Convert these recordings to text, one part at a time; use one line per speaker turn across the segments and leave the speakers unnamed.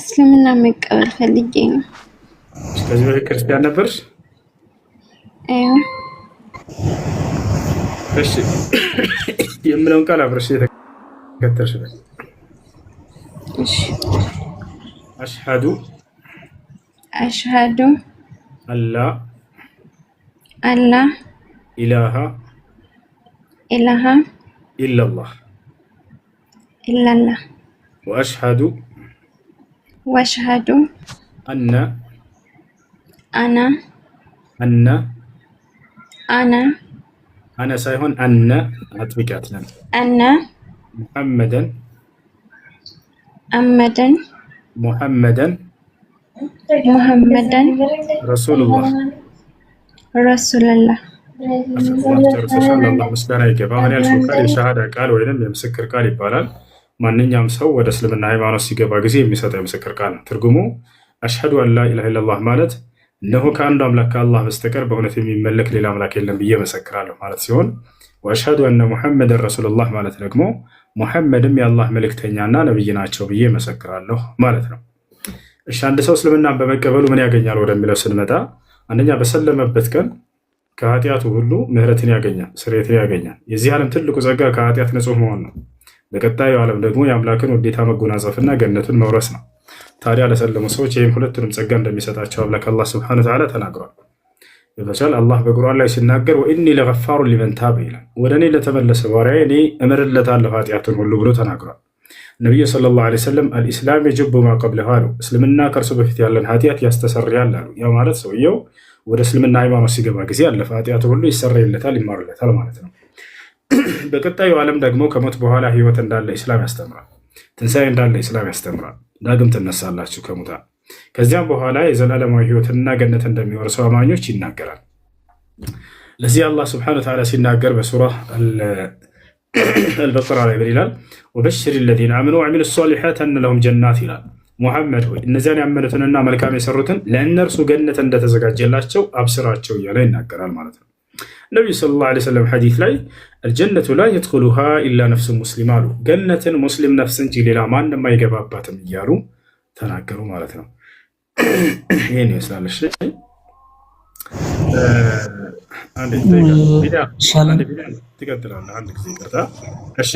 እስልምና መቀበል ፈልጌ ነው።
ከዚህ በፊት ክርስቲያን ነበርሽ?
አዎ።
እሺ የምለውን ቃል አብረሽ የተከተልሽ ነው።
እሺ
አሽሀዱ አላ ኢላሃ ኢለላህ ወአሽሀዱ አነ ሳይሆን አነ አጥብቂያት ነን ሙሐመደን ረሱሉላህ ጨርሰሻል። አላህ ምስጋና ይገባ። አሁን ያልሽው ቃል የሸሃዳ ቃል ወይም የምስክር ቃል ይባላል። ማንኛውም ሰው ወደ እስልምና ሃይማኖት ሲገባ ጊዜ የሚሰጠው የምስክር ቃል ነው። ትርጉሙ አሽሀዱ አን ላ ኢላሃ ኢለላህ ማለት እነሆ ከአንዱ አምላክ ከአላህ በስተቀር በእውነት የሚመለክ ሌላ አምላክ የለም ብዬ መሰክራለሁ ማለት ሲሆን፣ ወአሽሀዱ አነ ሙሐመድን ረሱሉላህ ማለት ደግሞ ሙሐመድም የአላህ መልእክተኛና ነብይ ናቸው ብዬ መሰክራለሁ ማለት ነው። እሺ አንድ ሰው እስልምናን በመቀበሉ ምን ያገኛል ወደሚለው ስንመጣ፣ አንደኛ በሰለመበት ቀን ከኃጢአቱ ሁሉ ምህረትን ያገኛል፣ ስርየትን ያገኛል። የዚህ ዓለም ትልቁ ጸጋ ከኃጢአት ንጹህ መሆን ነው። በቀጣዩ ዓለም ደግሞ የአምላክን ውዴታ መጎናጸፍና ገነቱን መውረስ ነው። ታዲያ ለሰለሙ ሰዎች ይህም ሁለቱንም ጸጋ እንደሚሰጣቸው አምላክ አላህ ሱብሓነሁ ወተዓላ ተናግሯል። ይበቻል አላህ በቁርአን ላይ ሲናገር ወኢኒ ለገፋሩ ሊመን ታበ ይላል። ወደ እኔ ለተመለሰ ባሪያዬ እኔ እምርለታለሁ ኃጢአቱን ሁሉ ብሎ ተናግሯል። ነቢዩ ሰለላሁ ዐለይሂ ወሰለም አልኢስላም የጅቡ ማ ቀብለሁ አሉ። እስልምና ከእርሱ በፊት ያለን ኃጢአት ያስተሰርያል አሉ። ያ ማለት ሰውየው ወደ እስልምና ሃይማኖት ሲገባ ጊዜ ያለፈ ኃጢአቱ ሁሉ ይሰረይለታል፣ ይማርለታል ማለት ነው። በቀጣዩ ዓለም ደግሞ ከሞት በኋላ ህይወት እንዳለ ኢስላም ያስተምራል። ትንሣኤ እንዳለ ኢስላም ያስተምራል። ዳግም ትነሳላችሁ ከሙታን፣ ከዚያም በኋላ የዘላለማዊ ህይወትና ገነት እንደሚወርሱ አማኞች ይናገራል። ለዚህ አላህ ስብሐነሁ ወተዓላ ሲናገር በሱራ አልበቀራ ላይ ምን ይላል? ወበሽር ለዚነ አመኑ ወዐሚሉ ሷሊሓት አነ ለሁም ጀናት ይላል። ሙሐመድ ሆይ እነዚያን ያመኑትንና መልካም የሰሩትን ለእነርሱ ገነት እንደተዘጋጀላቸው አብስራቸው እያለ ይናገራል ማለት ነው። ነቢዩ ሰለላሁ ዐለይሂ ወሰለም ሐዲስ ላይ አልጀነቱ ላ የድኹሉሃ ኢላ ነፍሱ ሙስሊም አሉ። ገነትን ሙስሊም ነፍስ እንጂ ሌላ ማንም አይገባባትም እያሉ ተናገሩ ማለት ነው። ይህን ይመስላል። እሺ ትቀጥላለህ። አንድ ጊዜ ይቅርታ። እሺ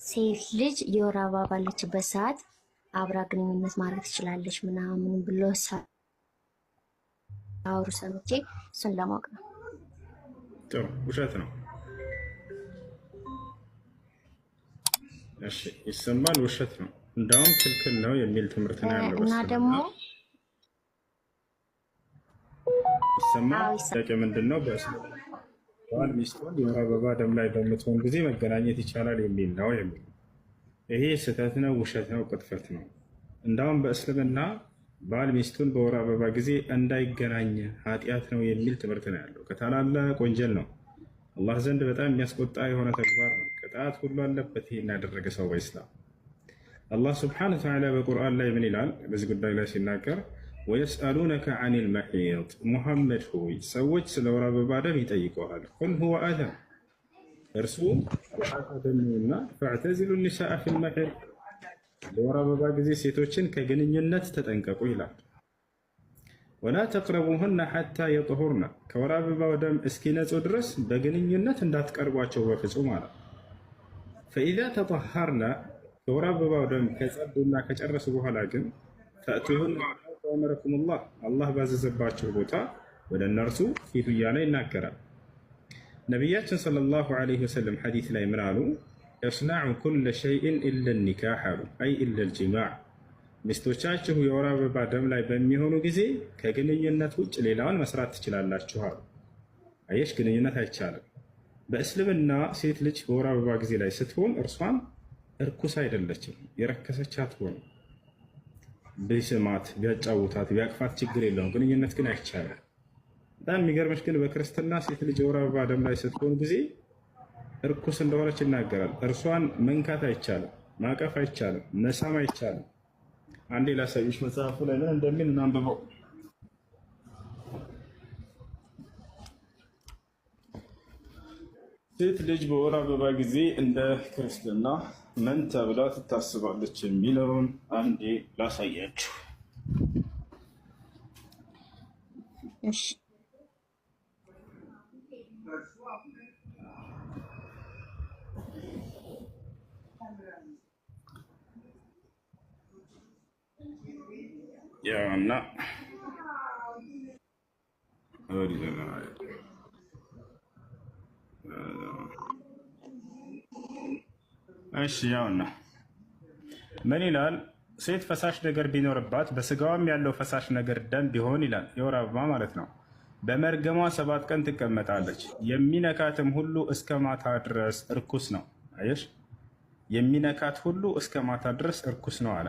ሴት ልጅ የወር አበባ ባለችበት ሰዓት አብራ ግንኙነት ማድረግ ትችላለች ምናምን ብሎ አውሩ ሰምቼ እሱን ለማወቅ ነው።
ጥሩ ውሸት ነው። እሺ ይሰማል። ውሸት ነው እንዳውም ክልክል ነው የሚል ትምህርት ነው ያለው
እና ደግሞ
ይሰማል። ጥያቄ ምንድን ነው? ባል ሚስቱን የወር አበባ ደም ላይ በምትሆን ጊዜ መገናኘት ይቻላል የሚል ነው የሚል። ይሄ ስህተት ነው፣ ውሸት ነው፣ ቅጥፈት ነው። እንዳውም በእስልምና ባል ሚስቱን በወር አበባ ጊዜ እንዳይገናኝ ኃጢአት ነው የሚል ትምህርት ነው ያለው። ከታላላቅ ወንጀል ነው፣ አላህ ዘንድ በጣም የሚያስቆጣ የሆነ ተግባር ነው። ቅጣት ሁሉ አለበት ይሄን ያደረገ ሰው በኢስላም። አላህ ስብሐነሁ ወተዓላ በቁርአን ላይ ምን ይላል? በዚህ ጉዳይ ላይ ሲናገር ወየስአሉነከ ዐኒል መሒድ፣ ሙሐመድ ሆይ ሰዎች ስለ ወር አበባ ደም ይጠይቀዋል። ቁል ሁወ አዛ፣ እርሱ ደምና ፈዕተዚሉ ኒሳአ ፊል መሒድ፣ በወር አበባ ጊዜ ሴቶችን ከግንኙነት ተጠንቀቁ ይላል። ወላ ተቅረቡሁነ ሐታ የጥሁርነ፣ ከወር አበባው ደም እስኪነጹ ድረስ በግንኙነት እንዳትቀርቧቸው በፍጹም አለ። ፈኢዛ ተጠሃርነ፣ ከወር አበባው ደም ከጸዱና ከጨረሱ በኋላ ግን ፈእቱሁነ አመረኩሙላህ፣ አላህ ባዘዘባቸው ቦታ ወደ እነርሱ ሂዱ እያለ ይናገራል። ነቢያችን ሰለላሁ ዐለይሂ ወሰለም ሐዲስ ላይ ምን አሉ? እስናዑ ኩለ ሸይእን ኢለ ኒካሕ አሉ፣ አይ ኢለ ልጅማዕ። ሚስቶቻችሁ የወር አበባ ደም ላይ በሚሆኑ ጊዜ ከግንኙነት ውጭ ሌላውን መስራት ትችላላችሁ አሉ። አየሽ፣ ግንኙነት አይቻልም። በእስልምና ሴት ልጅ በወር አበባ ጊዜ ላይ ስትሆን እርሷን እርኩስ አይደለችም፣ የረከሰች አትሆንም። ቢስማት ቢያጫውታት ቢያቅፋት ችግር የለውም። ግንኙነት ግን አይቻልም። በጣም የሚገርምሽ ግን በክርስትና ሴት ልጅ የወር አበባ ደም ላይ ስትሆን ጊዜ እርኩስ እንደሆነች ይናገራል። እርሷን መንካት አይቻልም፣ ማቀፍ አይቻልም፣ መሳም አይቻልም። አንዴ ላሳይሽ መጽሐፉ ላይ ምን እንደሚል እናንብበው። ሴት ልጅ በወር አበባ ጊዜ እንደ ክርስትና ምን ተብላ ትታስባለች የሚለውን አንዴ ላሳያችሁ።
እሺ
ያውና እሺ ያውና ምን ይላል? ሴት ፈሳሽ ነገር ቢኖርባት በስጋዋም ያለው ፈሳሽ ነገር ደም ቢሆን ይላል፣ የወር አበባ ማለት ነው። በመርገሟ 7 ቀን ትቀመጣለች። የሚነካትም ሁሉ እስከ ማታ ድረስ እርኩስ ነው። አየሽ፣ የሚነካት ሁሉ እስከ ማታ ድረስ እርኩስ ነው አለ።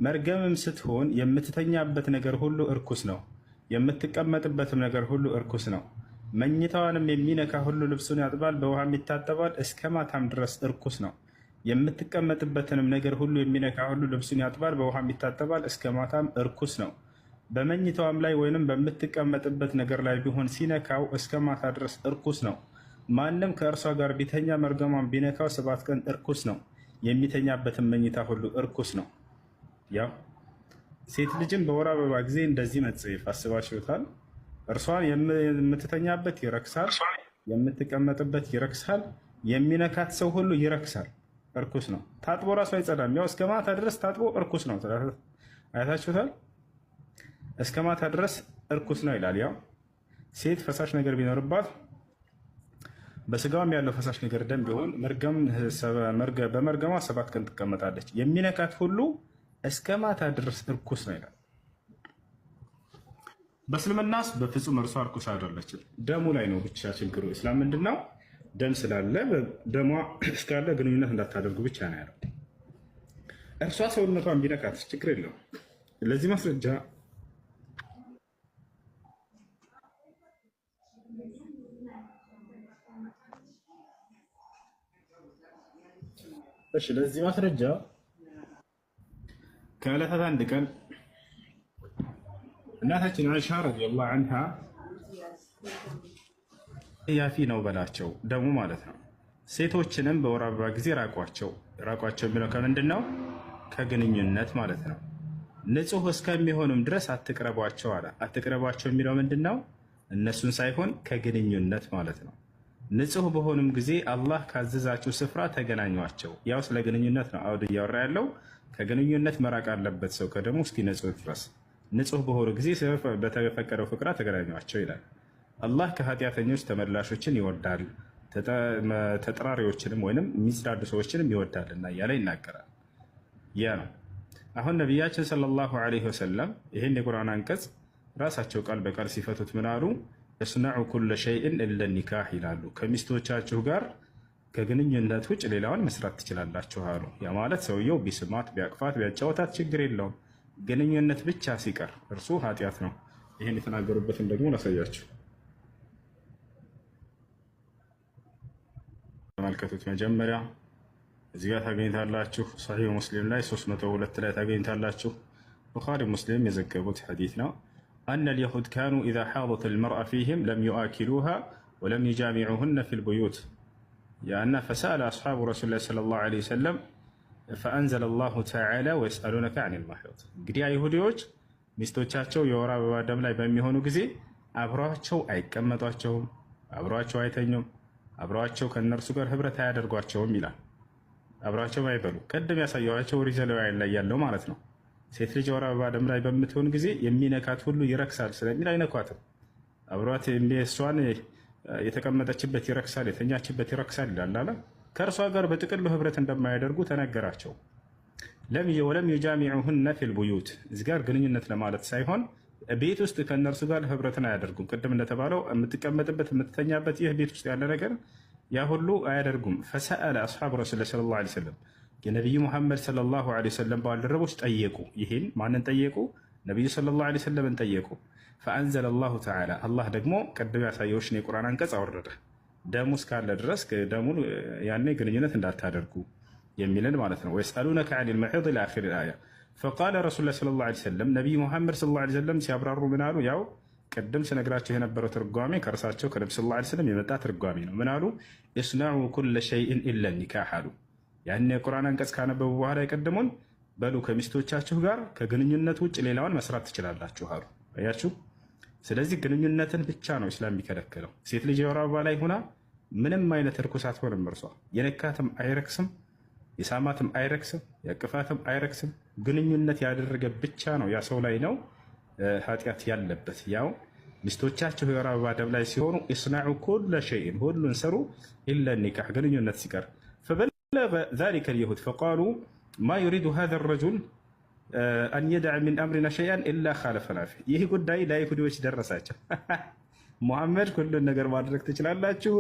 መርገምም ስትሆን የምትተኛበት ነገር ሁሉ እርኩስ ነው፣ የምትቀመጥበትም ነገር ሁሉ እርኩስ ነው። መኝታዋንም የሚነካ ሁሉ ልብሱን ያጥባል፣ በውሃም ይታጠባል፣ እስከ ማታም ድረስ እርኩስ ነው። የምትቀመጥበትንም ነገር ሁሉ የሚነካ ሁሉ ልብሱን ያጥባል፣ በውሃም ይታጠባል፣ እስከ ማታም እርኩስ ነው። በመኝታዋም ላይ ወይንም በምትቀመጥበት ነገር ላይ ቢሆን ሲነካው እስከ ማታ ድረስ እርኩስ ነው። ማንም ከእርሷ ጋር ቢተኛ መርገሟን ቢነካው 7 ቀን እርኩስ ነው። የሚተኛበትን መኝታ ሁሉ እርኩስ ነው። ያው ሴት ልጅም በወር አበባ ጊዜ እንደዚህ መጸየፍ አስባችሁታል? እርሷን የምትተኛበት ይረክሳል፣ የምትቀመጥበት ይረክሳል፣ የሚነካት ሰው ሁሉ ይረክሳል፣ እርኩስ ነው። ታጥቦ ራሱ አይጸዳም። ያው እስከ ማታ ድረስ ታጥቦ እርኩስ ነው። አይታችሁታል? እስከ ማታ ድረስ እርኩስ ነው ይላል። ያው ሴት ፈሳሽ ነገር ቢኖርባት በስጋዋም ያለው ፈሳሽ ነገር ደም ቢሆን በመርገሟ 7 ቀን ትቀመጣለች። የሚነካት ሁሉ እስከ ማታ ድረስ እርኩስ ነው ይላል። በእስልምናስ በፍጹም እርሷ እርኩስ አይደለችም። ደሙ ላይ ነው ብቻ ችግሩ። እስላም ምንድን ነው? ደም ስላለ ደሟ እስካለ ግንኙነት እንዳታደርጉ ብቻ ነው ያለው። እርሷ ሰውነቷን ቢነካት ችግር የለውም። ለዚህ ማስረጃ ለዚህ ማስረጃ ከዕለታት አንድ ቀን እናታችን አይሻ ረዲየላሁ ዐንሃ ያፊ ነው በላቸው ደሙ ማለት ነው። ሴቶችንም በወር አበባ ጊዜ ራቋቸው የሚለው ከምንድን ነው? ከግንኙነት ማለት ነው። ንጹህ እስከሚሆኑም ድረስ አትቅረቧቸው አለ። አትቅረቧቸው የሚለው ምንድን ነው? እነሱን ሳይሆን ከግንኙነት ማለት ነው። ንጹህ በሆኑም ጊዜ አላህ ካዘዛችሁ ስፍራ ተገናኟቸው። ያው ስለ ግንኙነት ነው አውድ እያወራ ያለው። ከግንኙነት መራቅ አለበት ሰው ከደሙ እስኪ ንጹህ ድረስ። ንጹህ በሆኑ ጊዜ በተፈቀደው ፍቅራ ተገናኟቸው ይላል። አላህ ከኃጢአተኞች ተመላሾችን ይወዳል፣ ተጠራሪዎችንም ወይም የሚጽዳዱ ሰዎችንም ይወዳልና እያለ ይናገራል። ያ ነው አሁን ነቢያችን ሰለላሁ ዐለይሂ ወሰለም ይህን የቁርአን አንቀጽ ራሳቸው ቃል በቃል ሲፈቱት ምን አሉ? እስነዑ ኩለ ሸይእን ኢለ ኒካህ ይላሉ። ከሚስቶቻችሁ ጋር ከግንኙነት ውጭ ሌላውን መስራት ትችላላችሁ አሉ። ያ ማለት ሰውየው ቢስማት፣ ቢያቅፋት፣ ቢያጫወታት ችግር የለውም። ግንኙነት ብቻ ሲቀር እርሱ ኃጢአት ነው። ይህን የተናገሩበትን ደግሞ ላሳያችሁ። ተመልከቱት። መጀመሪያ እዚህ ጋር ታገኝታላችሁ። ሰሒህ ሙስሊም ላይ 302 ላይ ታገኝታላችሁ። ቡኻሪ ሙስሊም የዘገቡት ሐዲት ነው። አነ ልየሁድ ካኑ ኢዛ ሓضት ልመርአ ፊህም ለም ዩአኪሉሃ ወለም ዩጃሚዑሁነ ፊ ልቡዩት ያና ፈሰአለ አስሓቡ ረሱል ላ ሰለላሁ ዐለይሂ ወሰለም ፈአንዘለ ላሁ ተዓላ ወየስአሉነከ ዐኒል መሒድ። እንግዲህ አይሁዲዎች ሚስቶቻቸው የወር አበባ ደም ላይ በሚሆኑ ጊዜ አብረዋቸው አይቀመጧቸውም፣ አብረዋቸው አይተኙም፣ አብረዋቸው ከእነርሱ ጋር ህብረት አያደርጓቸውም ይላል። አብረዋቸው አይበሉ። ቀደም ያሳየኋቸው ኦሪት ዘሌዋውያን ላይ ያለው ማለት ነው። ሴት ልጅ የወር አበባ ደም ላይ በምትሆን ጊዜ የሚነካት ሁሉ ይረክሳል ስለሚል አይነኳትም። አብሯት እሷን የተቀመጠችበት ይረክሳል፣ የተኛችበት ይረክሳል ይላል አለ። ከእርሷ ጋር በጥቅሉ ህብረት እንደማያደርጉ ተነገራቸው። ወለም ዩጃሚዑሁነ ፊል ቡዩት እዚህ ጋር ግንኙነት ለማለት ሳይሆን ቤት ውስጥ ከእነርሱ ጋር ህብረትን አያደርጉም። ቅድም እንደተባለው የምትቀመጥበት የምትተኛበት ይህ ቤት ውስጥ ያለ ነገር ያ ሁሉ አያደርጉም። ፈሰአለ አስሓቡ ረሱል ሰለላሁ ዐለይሂ ወሰለም የነቢዩ ሙሐመድ ሰለላሁ ዐለይሂ ወሰለም ባልደረቦች ጠየቁ። ይህን ማንን ጠየቁ? ነቢዩ ሰለላሁ ዐለይሂ ወሰለምን ጠየቁ። ፈአንዘለ ላሁ ተዓላ አላህ ደግሞ ቅድም ያሳየዎችን የቁርአን አንቀጽ አወረደ። ደሙ እስካለ ድረስ ደሙን ያኔ ግንኙነት እንዳታደርጉ የሚልን ማለት ነው። ወየስአሉነከ ዐኒል መሒድ ኢላ አኺር አያ። ፈቃለ ረሱል ሰለላሁ ዐለይሂ ወሰለም ነቢዩ ሙሐመድ ሰለላሁ ዐለይሂ ወሰለም ሲያብራሩ ምን አሉ? ያው ቅድም ስነግራቸው የነበረው ትርጓሜ ከእርሳቸው ከነቢ ሰለላሁ ዐለይሂ ወሰለም የመጣ ትርጓሜ ነው። ምን አሉ? እስነዑ ኩለ ሸይእን ኢለ ኒካህ አሉ። ያን የቁርአን አንቀጽ ካነበቡ በኋላ የቀደሙን በሉ ከሚስቶቻችሁ ጋር ከግንኙነት ውጭ ሌላውን መስራት ትችላላችሁ አሉ። አያችሁ። ስለዚህ ግንኙነትን ብቻ ነው ኢስላም የሚከለክለው። ሴት ልጅ የወር አበባ ላይ ሆና ምንም አይነት እርኩስ አትሆንም። እርሷ የነካትም አይረክስም፣ የሳማትም አይረክስም፣ የቅፋትም አይረክስም። ግንኙነት ያደረገ ብቻ ነው ያ ሰው ላይ ነው ኃጢአት ያለበት። ያው ሚስቶቻችሁ የወር አበባ ደም ላይ ሲሆኑ ኢስናዑ ኩለ ሸይን ሁሉን ሰሩ ኢላ ኒካህ ግንኙነት ሲቀር ፈበለገ ዛሊከ ልየሁድ ፈቃሉ ማ ዩሪዱ ሃዛ ረጁል አን የድዕ ሚን አምሪና ሸይአን ኢላ ካለፈና ፊህ። ይህ ጉዳይ ለአይሁዶች ደረሳቸው። ሙሐመድ ሁሉን ነገር ማድረግ ትችላላችሁ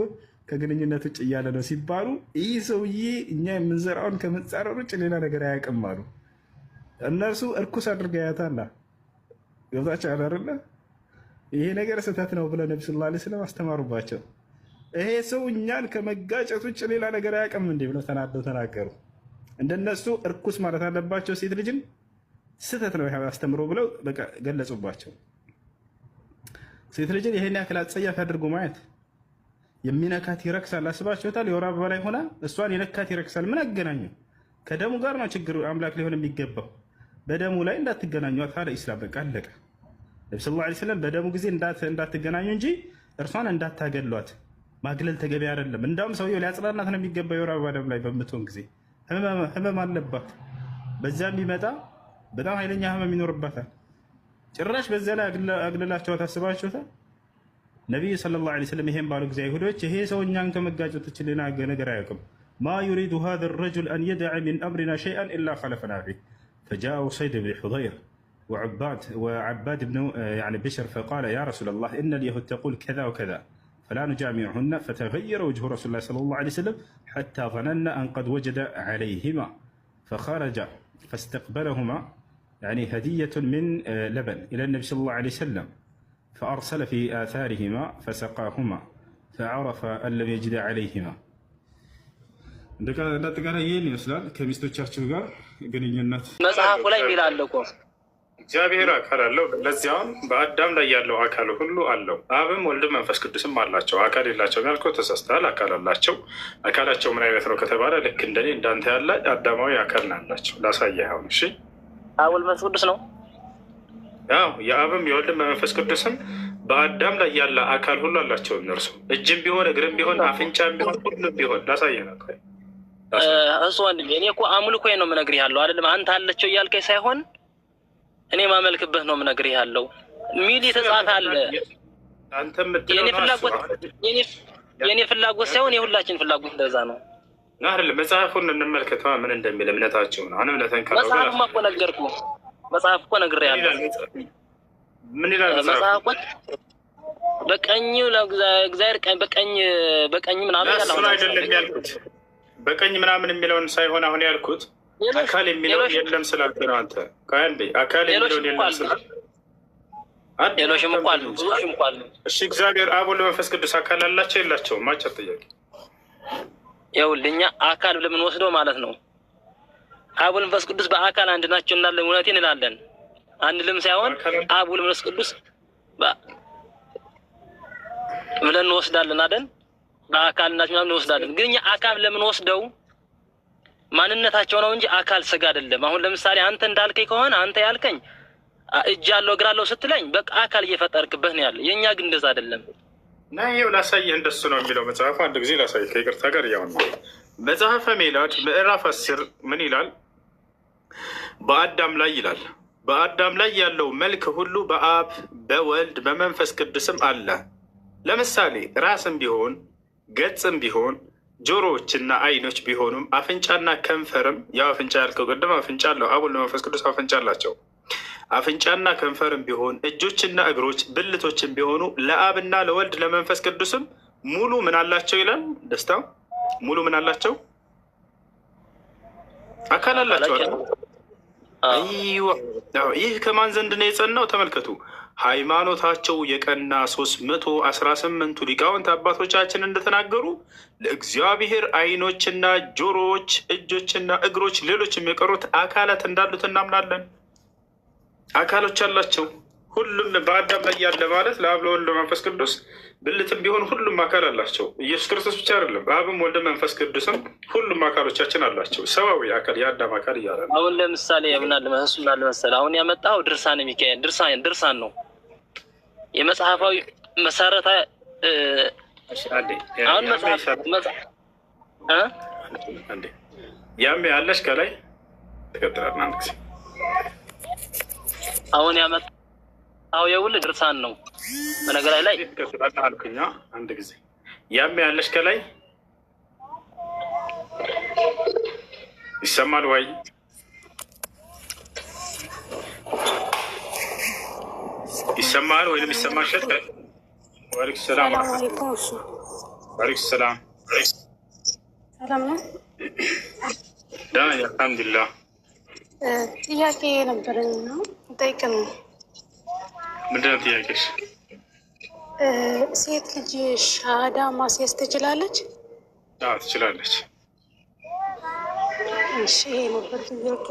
ከግንኙነት ውጭ እያለ ነው ሲባሉ ይህ ሰውዬ እኛ የምንዘራውን ከመጻረር ውጭ ሌላ ነገር አያውቅም አሉ። እነርሱ እርኩስ አድርገው ያታላ ገብታቸው አላርለ ይሄ ነገር ስህተት ነው ብለው ነቢ ሰለላሁ ዐለይሂ ወሰለም አስተማሩባቸው። ይሄ ሰው እኛን ከመጋጨት ውጭ ሌላ ነገር አያውቅም እንዴ ብለው ተናደው ተናገሩ። እንደነሱ እርኩስ ማለት አለባቸው ሴት ልጅን ስህተት ነው ያስተምሩ ብለው በቃ ገለጹባቸው። ሴት ልጅን ይሄን ያክል አጸያፊ አድርጎ ማየት የሚነካት ይረክሳል። አስባችሁታል? የወር አበባ ላይ ሆና እሷን የነካት ይረክሳል። ምን አገናኘው? ከደሙ ጋር ነው ችግሩ። አምላክ ሊሆን የሚገባው በደሙ ላይ እንዳትገናኙት አለ ኢስላም። በቃ አለቀ። ነብዩ ሰለላሁ ዐለይሂ ወሰለም በደሙ ጊዜ እንዳትገናኙ እንጂ እርሷን እንዳታገሏት። ማግለል ተገቢ አይደለም። እንዳውም ሰውየው ሊያጽናናት ነው የሚገባው። የወር አበባ ደም ላይ በምትሆን ጊዜ ህመም አለባት። በዛም ቢመጣ በጣም ኃይለኛ ህመም ይኖርባታል። ጭራሽ በዚያ ላይ አግልላቸዋት አስባችሁታል? ነቢዩ ሰለላሁ ዐለይሂ ወሰለም ይሄን ባሉ ጊዜ አይሁዶች ይሄ ሰው እኛን ከመጋጨት ውጭ ሌላ ነገር አያውቅም። ማ ዩሪዱ ሃዛ ረጁል አን የድዕ ሚን አምሪና ሸይአን ኢላ ኸለፈና ፊህ ፈጃአ ኡሰይድ ብን ሑደይር وعباد بن بشر فقال يا رسول الله إن اليهود تقول كذا وكذا فلا نجامعهن فتغير وجه رسول الله صلى الله عليه وسلم حتى ظننا أن قد وجد عليهما فخرج فاستقبلهما هدية من لبن إلى النبي صلى الله عليه وسلم فأرسل في آثارهما فسقاهما فعرف أن لم يجد عليهما. እንደተቀረ ይሄን ይመስላል ከሚስቶቻቸው ጋር ግንኙነት
መጽሐፉ ላይ ይላል እኮ
እግዚአብሔር አካል አለው። ለዚያም በአዳም ላይ ያለው አካል ሁሉ አለው። አብም ወልድም መንፈስ ቅዱስም አላቸው። አካል የላቸውም ያልከው ተሳስተሃል። አካል አላቸው። አካላቸው ምን አይነት ነው ከተባለ ልክ እንደኔ እንዳንተ ያለ አዳማዊ አካል ናላቸው። ላሳየህ አሁን። እሺ
አብ ወልድ መንፈስ ቅዱስ ነው።
ያው የአብም የወልድም መንፈስ ቅዱስም በአዳም ላይ ያለ አካል ሁሉ አላቸው። እነርሱ እጅም ቢሆን እግርም ቢሆን አፍንጫም ቢሆን ሁሉም ቢሆን ላሳየህ ነው።
እሱ ወንድሜ እኔ እኮ አምልኮዬ ነው የምነግርህ ያለው አይደለም። አንተ አለቸው እያልከኝ ሳይሆን እኔ ማመልክበት ነው የምነግርህ ያለው ሚል የተጻፈ አለ። የኔ ፍላጎት ሳይሆን የሁላችን ፍላጎት እንደዛ ነው።
አይደለም መጽሐፉን እንመልከት ምን እንደሚል እምነታቸው ነው። አሁን እምነትን
መጽሐፉማ እኮ ነገርኩህ። መጽሐፍ እኮ ነግሬሃለሁ።
ምን ይላል
መጽሐፉ? በቀኝ ለእግዚአብሔር በቀኝ ምናምን ያለው
እሱ አይደለም ያልኩት። በቀኝ ምናምን የሚለውን ሳይሆን አሁን ያልኩት አካል የሚለው የለም ስላልክ ነው። አንተ ካንዴ አካል የሚለው የለም ስላልክ
ሌሎችም እኮ አሉ፣ ብዙዎችም እኮ አሉ።
እሺ እግዚአብሔር አብ ወልድ መንፈስ ቅዱስ አካል አላቸው የላቸውም? ማቻ ጥያቄ
ይኸውልህ እኛ አካል ብለን ወስደው ማለት ነው አብ ወልድ መንፈስ ቅዱስ በአካል አንድ ናቸው እና እውነቴን እንላለን። አንልም ሳይሆን አብ ወልድ መንፈስ ቅዱስ ብለን እንወስዳለን አይደል? በአካል እናት ምናምን እንወስዳለን። ግን እኛ አካል ለምን ወስደው ማንነታቸው ነው እንጂ አካል ስጋ አይደለም። አሁን ለምሳሌ አንተ እንዳልከኝ ከሆነ አንተ ያልከኝ እጅ አለው እግር አለው ስትለኝ በቃ አካል እየፈጠርክበት ነው ያለ። የኛ ግን እንደዛ አይደለም።
ይኸው ላሳይህ፣ እንደሱ ነው የሚለው መጽሐፉ። አንድ ጊዜ ላሳይህ ከይቅርታ ጋር። ያው ነው መጽሐፈ ሜላድ ምዕራፍ 10 ምን ይላል? በአዳም ላይ ይላል በአዳም ላይ ያለው መልክ ሁሉ በአብ በወልድ በመንፈስ ቅዱስም አለ። ለምሳሌ ራስም ቢሆን ገጽም ቢሆን ጆሮዎችና አይኖች ቢሆኑም አፍንጫና ከንፈርም፣ ያው አፍንጫ ያልከው ቅድም አፍንጫ አለው። አብ ወልድ መንፈስ ቅዱስ አፍንጫ አላቸው። አፍንጫና ከንፈርም ቢሆን እጆችና እግሮች ብልቶችም ቢሆኑ ለአብና ለወልድ ለመንፈስ ቅዱስም ሙሉ ምን አላቸው ይላል። ደስታው ሙሉ ምን አላቸው? አካል አላቸው። ይህ ከማን ዘንድ ነው የጸናው? ተመልከቱ። ሃይማኖታቸው የቀና 318ቱ ሊቃውንት አባቶቻችን እንደተናገሩ ለእግዚአብሔር አይኖችና ጆሮዎች፣ እጆችና እግሮች፣ ሌሎችም የቀሩት አካላት እንዳሉት እናምናለን። አካሎች አላቸው። ሁሉም በአዳም ላይ ያለ ማለት ለአብ ለወልድ መንፈስ ቅዱስ ብልትም ቢሆን ሁሉም አካል አላቸው። ኢየሱስ ክርስቶስ ብቻ አይደለም፣ አብም ወልድ መንፈስ ቅዱስም ሁሉም አካሎቻችን አላቸው። ሰዋዊ አካል የአዳም አካል እያለ ነው።
አሁን ለምሳሌ ምናል መሰለህ አሁን ያመጣው ድርሳነ ሚካኤል ድርሳን ነው የመጽሐፋዊ መሰረታ አሁን መጽሐፍ
ያም ያለሽ ከላይ ተቀጥራና አንድ ጊዜ
አሁን ያመጣው የውልህ ድርሳን ነው። በነገር ላይ
ተቀጥራና አልኩኛ አንድ ጊዜ ያም ያለሽ ከላይ ይሰማል ወይ? ይሰማል ወይም ይሰማሻል? ወአለይኩም ሰላም ወአለይኩም ሰላም።
ሰላም ነው።
ደህና ነኝ አልሐምዱሊላህ።
ጥያቄ ነበረኝ ነው ጠይቅ ነው።
ምንድን ነው ጥያቄሽ?
ሴት ልጅ ሻሃዳ ማስያዝ ትችላለች?
አዎ ትችላለች።
እሺ ይሄ ነበር ጥያቄ።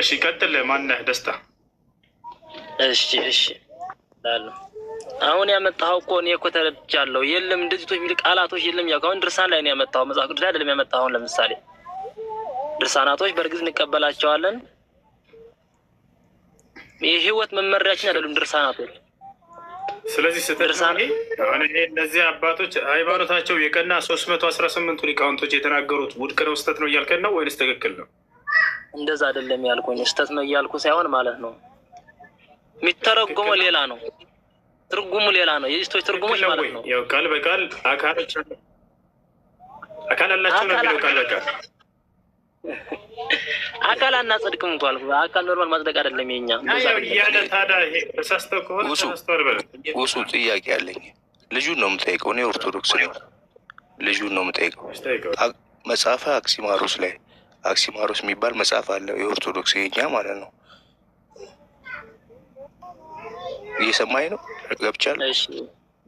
እሺ ቀጥል። ማነህ? ደስታ።
እሺ አሁን ያመጣኸው እኮ እኔ እኮ ተረድቻለሁ። የለም እንደዚህ የሚል ቃላቶች የለም። ያው አሁን ድርሳን ላይ ነው ያመጣኸው፣ መጽሐፍ ቅዱስ ላይ አይደለም ያመጣኸው። አሁን ለምሳሌ ድርሳናቶች በእርግጥ እንቀበላቸዋለን። የህይወት መመሪያችን አይደሉም ድርሳናቶች።
ስለዚህ ስተድርሳኔ አሁን ይሄ እነዚህ አባቶች ሃይማኖታቸው የቀና 318ቱ ሊቃውንቶች የተናገሩት ውድቅ ነው ስተት ነው እያልከን ነው ወይንስ ትክክል ነው?
እንደዛ አይደለም ያልኩኝ። ስተት ነው እያልኩ ሳይሆን ማለት ነው የሚተረጎመው ሌላ ነው፣ ትርጉሙ ሌላ ነው። የስቶች ትርጉሞች ማለት ነው
ያው ቃል በቃል አካል አላቸው ነው የሚለው ቃል በቃል
አካል አናጸድቅም እንኳን አካል ኖርማል ማጽደቅ አይደለም የኛ
ያለ ታዲያ ይሄ ተሳስተው ከሆነ ተሳስተዋል በለ
ውሱ ጥያቄ አለኝ። ልጁን ነው የምጠይቀው። እኔ ኦርቶዶክስ ነኝ። ልጁን ነው የምጠይቀው። መጽሐፈ አክሲማሮስ ላይ አክሲማሮስ የሚባል መጽሐፍ አለ የኦርቶዶክስ የኛ ማለት ነው። እየሰማኝ ነው? ገብቻለሁ።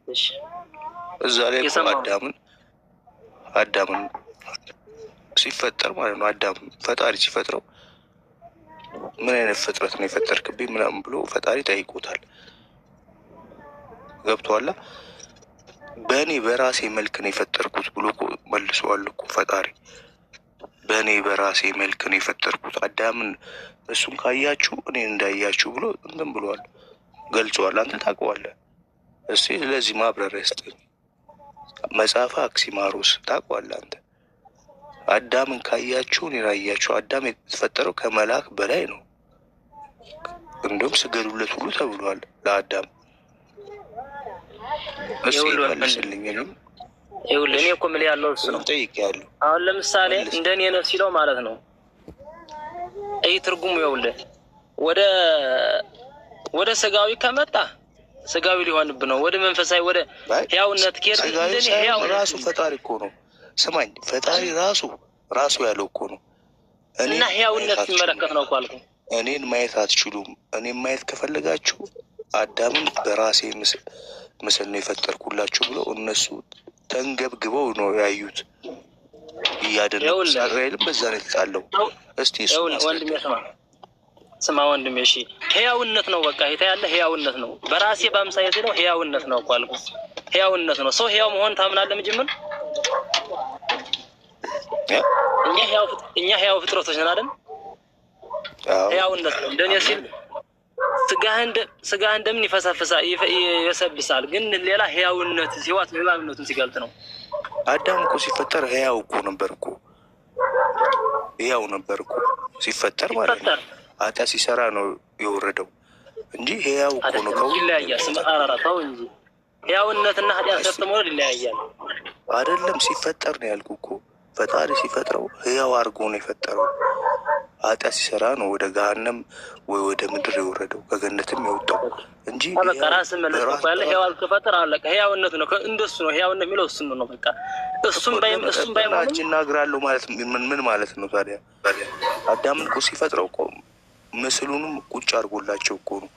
እሺ
እዛ ላይ አዳምን ሲፈጠር ማለት ነው። አዳም ፈጣሪ ሲፈጥረው ምን አይነት ፍጥረት ነው የፈጠርክብኝ ምናምን ብሎ ፈጣሪ ጠይቆታል። ገብቶሃል? በእኔ በራሴ መልክ ነው የፈጠርኩት ብሎ መልሷል እኮ ፈጣሪ። በእኔ በራሴ መልክ ነው የፈጠርኩት አዳምን እሱን ካያችሁ እኔ እንዳያችሁ ብሎ እንትን ብሏል፣ ገልጿል። አንተ ታውቀዋለህ። እስቲ ስለዚህ ማብራሪያ ስጠኝ። መጽሐፈ አክሲማሮስ ታውቀዋለህ አንተ። አዳምን ካያችሁ እኔን አያችሁ። አዳም የተፈጠረው ከመልአክ በላይ ነው። እንደውም ስገዱለት ሁሉ ተብሏል ለአዳም። እስኪ መልስልኝ።
ይኸውልህ እኔ እኮ የምልህ ያለው እሱ ነው።
ጠይቄያለሁ።
አሁን ለምሳሌ እንደኔ ነው ሲለው ማለት ነው ይህ ትርጉሙ ይኸውልህ ወደ ስጋዊ ከመጣ ስጋዊ ሊሆንብህ ነው። ወደ መንፈሳዊ ወደ ህያውነት ከሄድክ እንደኔ ህያው
ራሱ ፈጣሪ እኮ ነው። ስማኝ፣ ፈጣሪ ራሱ ያለው እኮ ነው።
እና ህያውነት ሲመለከት ነው እኮ አልኩህ።
እኔን ማየት አትችሉም። እኔን ማየት ከፈለጋችሁ አዳምን በራሴ ምስል ነው የፈጠርኩላችሁ ብለው እነሱ ተንገብግበው ነው ያዩት። እያደረጉ እስራኤልም በዛ ነው የተጣለው። እስቲ እሱ
ወንድሜ ስማ ወንድሜ፣ እሺ ህያውነት ነው በቃ ይታ ያለ ህያውነት ነው። በራሴ በአምሳዬ ነው ህያውነት ነው እኮ አልኩህ። ህያውነት ነው። ሰው ህያው መሆን ታምናለህ? ምጅምን እኛ ህያው ፍጥረቶች ነን አይደል? ህያውነት ነው። እንደኔ ሲል ስጋህ እንደምን ይፈሰፍሳል ይሰብሳል፣ ግን ሌላ ህያውነት ህይወት ህያውነቱን ሲገልጥ ነው።
አዳም እኮ ሲፈጠር ህያው እኮ ነበር እኮ ህያው ነበር እኮ ሲፈጠር ማለት ነው። ኃጢአት ሲሰራ ነው የወረደው እንጂ ህያው እኮ ነው። ከሁሉ
ይለያያል። ስማራራታው እንጂ ህያውነትና ኃጢአት ሰርቶ መሆን ይለያያል
አይደለም። ሲፈጠር ነው ያልኩህ እኮ ፈጣሪ ሲፈጥረው ህያው አድርጎ ነው የፈጠረው። ኃጢአት ሲሰራ ነው ወደ ገሃነም ወይ ወደ ምድር የወረደው፣ ከገነትም የወጣው እንጂ
በቃ ራስን መለስ እኮ ያለ ህያው አልከፈጠር አለቀ። ህያውነት ነው እንደሱ ነው። ህያውነት የሚለው እሱን ነው በቃ። እሱም ባይሞት
እናግራለሁ ማለት ምን ማለት ነው ታዲያ? አዳምን እኮ ሲፈጥረው እኮ ምስሉንም ቁጭ አድርጎላቸው እኮ ነው።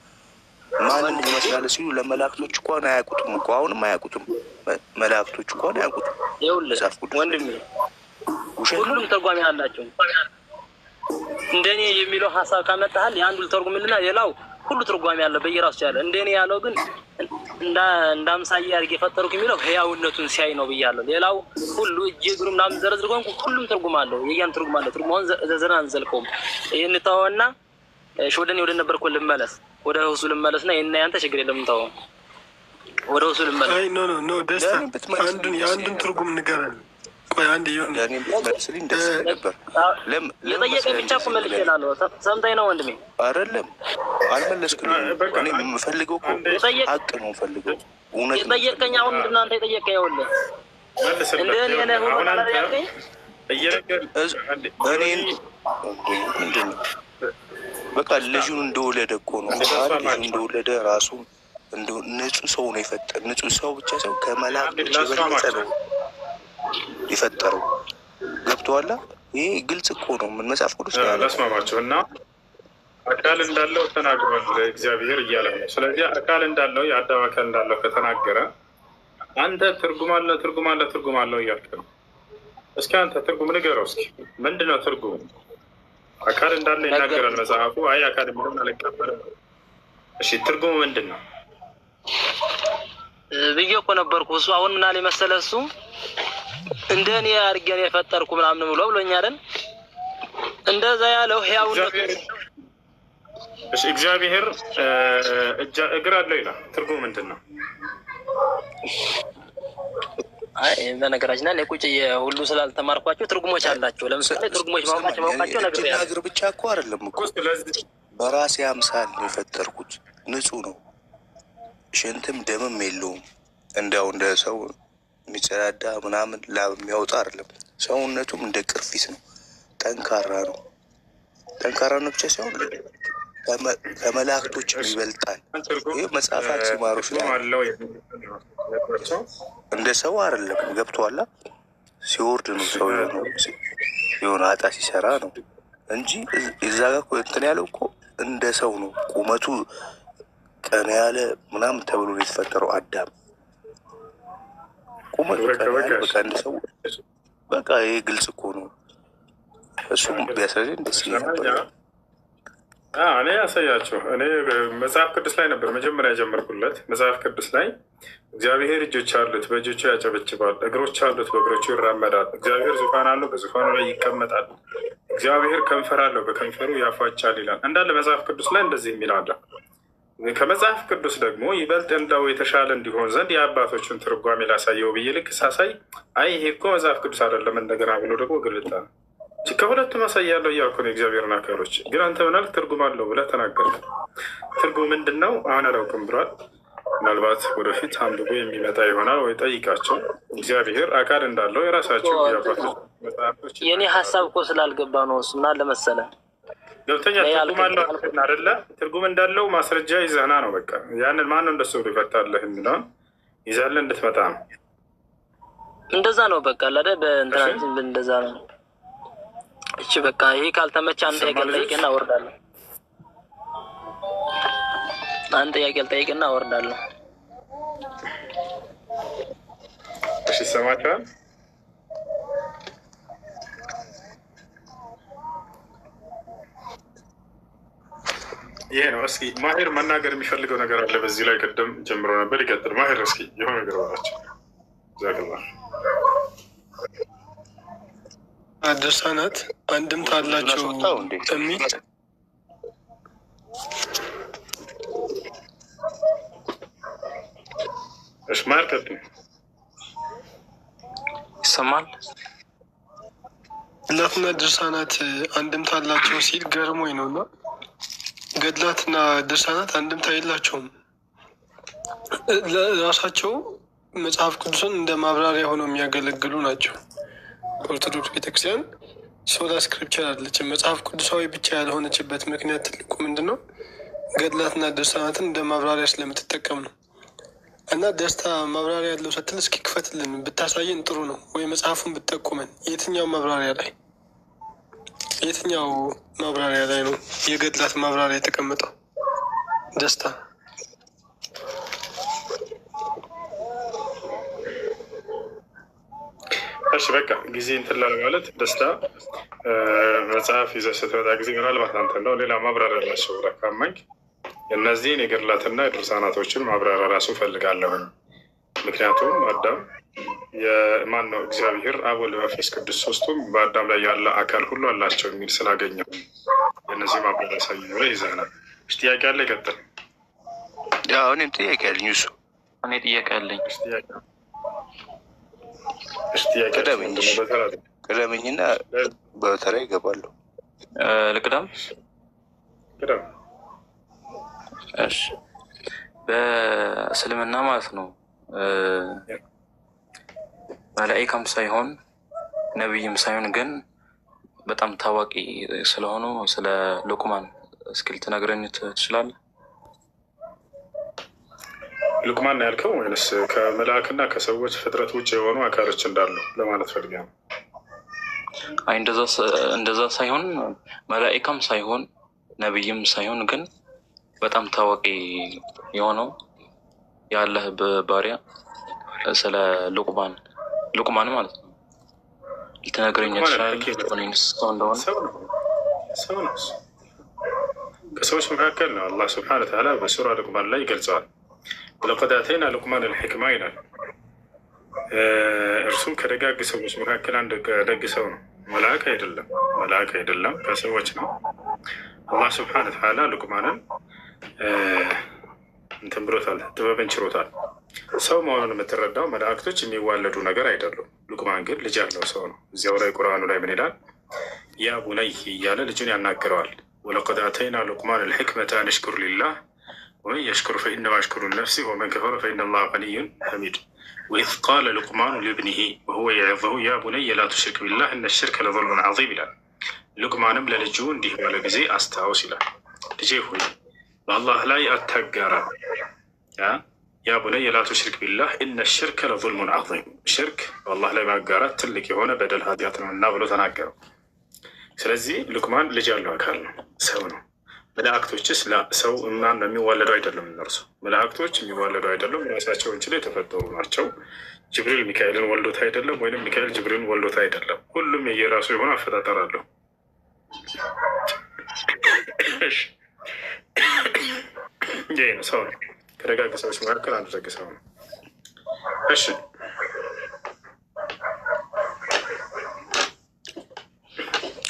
ማንን ይመስላል ሲሉ ለመላእክቶች እንኳን አያውቁትም እኮ አሁንም አያውቁትም። መላእክቶች እንኳን አያውቁትም።
ይኸውልህ ወንድሜ ሁሉም ተርጓሚ አላቸው። እንደኔ የሚለው ሀሳብ ካመጣሃል የአንዱ ልተርጉምልና ሌላው ሁሉ ትርጓሜ ያለው በየራሱ ያለ እንደኔ ያለው ግን እንደ አምሳያ አድርጌ የፈጠሩት የሚለው ህያውነቱን ሲያይ ነው ብያለሁ። ሌላው ሁሉ እጅ እግሩ ምናምን ዘረዝር ሆንኩ ሁሉም ትርጉም አለው። የያን ትርጉም አለው። ትርጉሙን ዘዘና አንዘልቀውም። ይሄን ተወውና ወደኔ ወደ ነበርኩ ልመለስ፣ ወደ ሁሱ ልመለስና የእና ያንተ ችግር የለም ተወው። ወደ ሁሱ ልመለስ።
አይ ኖ ደስታ አንዱን የአንዱን ትርጉም ንገረን። ቆይ አንድ ይሁን
መልስልኝ ደስ ነበር።
የጠየቀኝ ብቻ እኮ መልሼ እላለሁ። ሰምተኝ ነው ወንድሜ?
አይደለም አልመለስክም። እኔ የምፈልገው እኮ ሀቅ ነው የምፈልገው እውነት ነው።
የጠየቀኝ አሁን ምንድን ነው አንተ የጠየቀኝ? ይኸውልህ እንደኔ ነህ ሁሉ ማለት ያልከኝ
እኔን ምንድን ነው በቃ ልጁን እንደወለደ እኮ ነው። ልጁን እንደወለደ ራሱ ንጹህ ሰው ነው የፈጠረ። ንጹህ ሰው ብቻ ሰው ከመላእክቶች የበለጠ ነው የፈጠረው። ገብቶሃል? ይሄ ግልጽ እኮ ነው። ምን መጽሐፍ ቅዱስ
ላስማማቸው እና አካል እንዳለው ተናግሯል እግዚአብሔር እያለ ነው። ስለዚህ አካል እንዳለው የአዳም አካል እንዳለው ከተናገረ አንተ ትርጉም አለው እያልክ ነው። እስኪ አንተ ትርጉም ንገረው እስኪ። ምንድነው ትርጉም? አካል እንዳለ ይናገራል መጽሐፉ። አይ አካል ምንም አልቀበልም። እሺ ትርጉሙ ምንድን ነው
ብዬ እኮ ነበርኩ። እሱ አሁን ምን አለ መሰለህ፣ እሱ እንደኔ አድርጌ ነው የፈጠርኩ ምናምን ብሎኛል። እንደዛ ያለው ህያውነቱ
እሺ እግዚአብሔር እግር አለው ይላል። ትርጉሙ ምንድን ነው?
አይ በነገራችን ላይ ቁጭ ሁሉ ስላልተማርኳቸው ትርጉሞች አላቸው። ለምሳሌ ትርጉሞች ማውቃቸው ነገር ያለው
እግር ብቻ እኮ አይደለም እኮ በራሴ አምሳል ነው የፈጠርኩት። ንጹህ ነው፣ ሽንትም ደምም የለውም። እንዲያው እንደ ሰው የሚጸዳዳ ምናምን ላብ የሚያወጣ አይደለም። ሰውነቱም እንደ ቅርፊት ነው፣ ጠንካራ ነው። ጠንካራነት ብቻ ሳይሆን ከመላእክቶች ይበልጣል። ይህ መጽሐፍ አክሲማሮች ላይ እንደ ሰው አይደለም። ገብቶሃል? ሲወርድ ነው ሰው የሆነ አጣ ሲሰራ ነው እንጂ እዛ ጋር እንትን ያለው እኮ እንደ ሰው ነው። ቁመቱ ቀና ያለ ምናምን ተብሎ ነው የተፈጠረው አዳም። ቁመቱ ቀና ያለ በቃ እንደ ሰው በቃ ይሄ ግልጽ እኮ ነው። እሱም ቢያሳየን ደስ ነበር።
እኔ ያሳያቸው። እኔ መጽሐፍ ቅዱስ ላይ ነበር መጀመሪያ የጀመርኩለት። መጽሐፍ ቅዱስ ላይ እግዚአብሔር እጆች አሉት፣ በእጆቹ ያጨበጭባል፣ እግሮች አሉት፣ በእግሮቹ ይራመዳል። እግዚአብሔር ዙፋን አለው፣ በዙፋኑ ላይ ይቀመጣል። እግዚአብሔር ከንፈር አለው፣ በከንፈሩ ያፏጫል ይላል። እንዳለ መጽሐፍ ቅዱስ ላይ እንደዚህ የሚላለ። ከመጽሐፍ ቅዱስ ደግሞ ይበልጥ እንደው የተሻለ እንዲሆን ዘንድ የአባቶችን ትርጓሜ ላሳየው ብዬ ልክ ሳሳይ አይ ይሄ እኮ መጽሐፍ ቅዱስ አይደለም እንደገና ብሎ ደግሞ ግልጣ ነው። ከሁለቱም አሳያለሁ እያልኩ ነው የእግዚአብሔርን አካሎች። ግን አንተ ምናልክ ትርጉም አለው ብለህ ተናገርክ። ትርጉም ምንድን ነው? አሁን አላውቅም ብሏል። ምናልባት ወደፊት አንብቦ የሚመጣ ይሆናል ወይ ጠይቃቸው። እግዚአብሔር አካል እንዳለው የራሳቸው መጽሐፎች።
የእኔ ሀሳብ እኮ ስላልገባ ነው። እሱ ምን አለ መሰለህ
ገብተኛ ትርጉም አለው አይደለ? ትርጉም እንዳለው ማስረጃ ይዘህና ነው በቃ። ያንን ማነው እንደሱ ብሎ ይፈታለህ የሚለውን ይዛለህ እንድትመጣ ነው።
እንደዛ ነው በቃ ለደ በእንትናችን እንደዛ ነው። እቺ በቃ ይሄ ካልተመቸ አንድ ጥያቄ ልጠይቅና አወርዳለሁ። አንድ ጥያቄ ልጠይቅና አወርዳለሁ።
እሺ ሰማችኋል? ይሄ ነው። እስኪ ማሄር መናገር የሚፈልገው ነገር አለ በዚህ ላይ። ቅድም ጀምሮ ነበር፣ ይቀጥል። ማሄር እስኪ የሆነ ነገር ባላቸው ዛግላ
ድርሳናት አንድምታ አላቸው የሚል
እሺ ማርከት
ይሰማል።
ገድላትና ድርሳናት አንድምታ አላቸው ሲል ገርሞኝ ነው። እና ገድላትና ድርሳናት አንድምታ የላቸውም። ለራሳቸው መጽሐፍ ቅዱስን እንደ ማብራሪያ ሆነው የሚያገለግሉ ናቸው። ኦርቶዶክስ ቤተክርስቲያን ሶላ ስክሪፕቸር አለች። መጽሐፍ ቅዱሳዊ ብቻ ያልሆነችበት ምክንያት ትልቁ ምንድን ነው? ገድላትና ድርሳናትን እንደ ማብራሪያ ስለምትጠቀም ነው። እና ደስታ ማብራሪያ ያለው ስትል እስኪ ክፈትልን ብታሳየን ጥሩ ነው። ወይ መጽሐፉን ብትጠቁመን። የትኛው ማብራሪያ ላይ ነው የገድላት ማብራሪያ የተቀመጠው? ደስታ
እሺ በቃ ጊዜ እንትን ማለት ደስታ መጽሐፍ ይዘህ ስትመጣ ጊዜ ምናልባት አንተ እንደው ሌላ ማብራሪያ ያላቸው ካማኝ እነዚህን የገድላትና የድርሳናቶችን ማብራሪያ ራሱ ፈልጋለሁኝ። ምክንያቱም አዳም የማን ነው እግዚአብሔር አብ ወልድ መንፈስ ቅዱስ ሶስቱም በአዳም ላይ ያለ አካል ሁሉ አላቸው የሚል ስላገኘው የእነዚህ ማብራሪያ ሳይ ብለህ ይዘህናል። ጥያቄ አለ? ይቀጥል።
እኔም ጥያቄ አለኝ። እሱ
እኔ ጥያቄ አለኝ።
ቅደመኝና በተራ ይገባሉ።
ልቅደም? እሺ። በእስልምና ማለት ነው መላኢካም ሳይሆን ነቢይም ሳይሆን ግን በጣም ታዋቂ ስለሆኑ ስለ ሉቅማን እስኪ ልትነግረኝ ትችላለህ?
ሉቅማን ነው ያልከው ወይንስ ከመላእክና ከሰዎች ፍጥረት ውጭ የሆኑ አካሎች እንዳሉ ለማለት ፈልጋ ነው?
አይ እንደዛ ሳይሆን መላኢካም ሳይሆን ነቢይም ሳይሆን ግን በጣም ታዋቂ የሆነው ያለህ ባሪያ ስለ ሉቅማን ማለት ነው ልትነግረኝ ትችላለህ?
ሰው ነው። ከሰዎች መካከል ነው። አላህ ስብሐነሁ ወተዓላ በሱራ ሉቅማን ላይ ይገልጸዋል። ወለቀድ አተይና ሉቅማን አልሕክማ ይላል። እርሱም ከደጋግ ሰዎች መካከል አንድ ደግ ሰው ነው። መልአክ አይደለም፣ ከሰዎች ነው። አላህ ስብሐነሁ ወተዓላ ሉቅማንን እንትን ብሎታል፣ ጥበብን ችሮታል። ሰው መሆኑን የምትረዳው መላእክቶች የሚዋለዱ ነገር አይደሉም። ሉቅማን ግን ልጅ ያለው ሰው ነው። እዚያው ላይ ቁርአኑ ላይ ምን ይላል? ያ ቡነይ እያለ ልጁን ያናግረዋል። ወለቀድ አተይና ሉቅማን አልሕክመተ አን እሽኩር ሊላህ ወመን የሽኩር ፈኢነማ የሽኩሩ ነፍሲ ወመን ከፈረ ፈኢነላሀ ገኒዩን ሐሚድ ወኢዝ ቃለ ሉቅማኑ ሊብኒሂ ወሁወ የዒዙሁ ያ ቡነየ ላ ቱሽሪክ ቢላህ ኢነ ሽርከ ለዙልሙን ዐዚም ይላል። ሉቅማንም ለልጁ እንዲህ ባለ ጊዜ አስታውስ ይላል፣ ልጄ ሆይ በአላህ ላይ አታጋራ። ያ ቡነየ ላ ቱሽሪክ ቢላህ ኢነ ሽርከ ለዙልሙን ዐዚም፣ ሽርክ በአላህ ላይ ማጋራት ትልቅ የሆነ በደል ኃጢአት ነው እና ብሎ ተናገረው። ስለዚህ ሉቅማን ልጅ ያለው አካል ነው፣ ሰው ነው። መላእክቶችስ ሰው ማን ነው? የሚዋለዱ አይደለም። እነርሱ መላእክቶች የሚዋለዱ አይደለም፣ ራሳቸውን ችለው የተፈጠሩ ናቸው። ጅብሪል ሚካኤልን ወልዶት አይደለም፣ ወይም ሚካኤል ጅብሪልን ወልዶት አይደለም። ሁሉም የየራሱ የሆነ አፈጣጠር አለው። ይህ ነው ሰው ነው። ከደጋግ ሰዎች መካከል አንዱ ደግ ሰው ነው። እሺ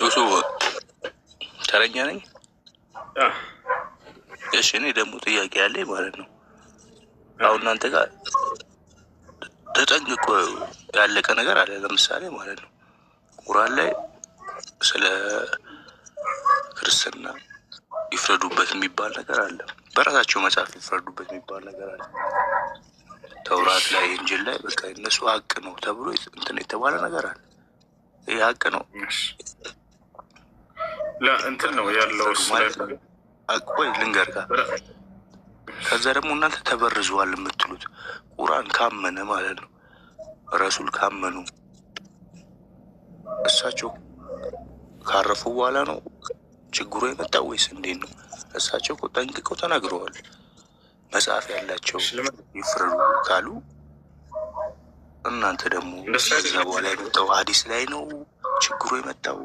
እሱ ተረኛ ነኝ። እሺ እኔ ደግሞ ጥያቄ ያለኝ ማለት ነው። አሁን እናንተ ጋር ተጠንቅቆ ያለቀ ነገር አለ። ለምሳሌ ማለት ነው ቁርአን ላይ ስለ ክርስትና ይፍረዱበት የሚባል ነገር አለ። በራሳቸው መጽሐፍ ይፍረዱበት የሚባል ነገር አለ። ተውራት ላይ፣ እንጅል ላይ በቃ እነሱ ሀቅ ነው ተብሎ እንትን የተባለ ነገር አለ። ይህ ሀቅ ነው
እንትን ነው ያለው
ማለት ነው። ቆይ ልንገር ጋር ከዛ ደግሞ እናንተ ተበርዘዋል የምትሉት ቁርአን ካመነ ማለት ነው ረሱል ካመኑ እሳቸው ካረፉ በኋላ ነው ችግሩ የመጣው ወይስ እንዴት ነው? እሳቸው ጠንቅቀው ተናግረዋል። መጽሐፍ ያላቸው ይፍረዱ ካሉ እናንተ ደግሞ ከዛ በኋላ የመጣው ሀዲስ ላይ ነው ችግሩ የመጣው።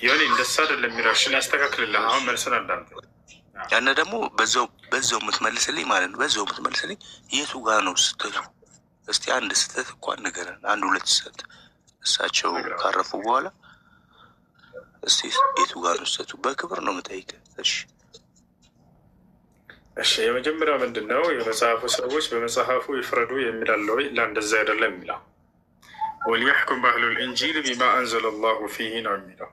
ዮኒ እንደሱ አይደለም የሚለው። እሺ ላስተካክልልህ። አሁን መልሱን አዳምጥ።
ያነ ደግሞ በዛው የምትመልስልኝ ማለት ነው። በዛው የምትመልስልኝ የቱ ጋር ነው ስተቱ? እስቲ አንድ ስተት እንኳን ንገረን፣ አንድ ሁለት ስተት እሳቸው ካረፉ በኋላ እስቲ የቱ ጋር ነው ስተቱ? በክብር ነው የምጠይቅህ።
እሺ የመጀመሪያው ምንድን ነው? የመጽሐፉ ሰዎች በመጽሐፉ ይፍረዱ የሚላለው ለእንደዛ አይደለም የሚለው ወሊያሕኩም አህሉል ኢንጂል ቢማ አንዘለ ላሁ ፊህ ነው የሚለው።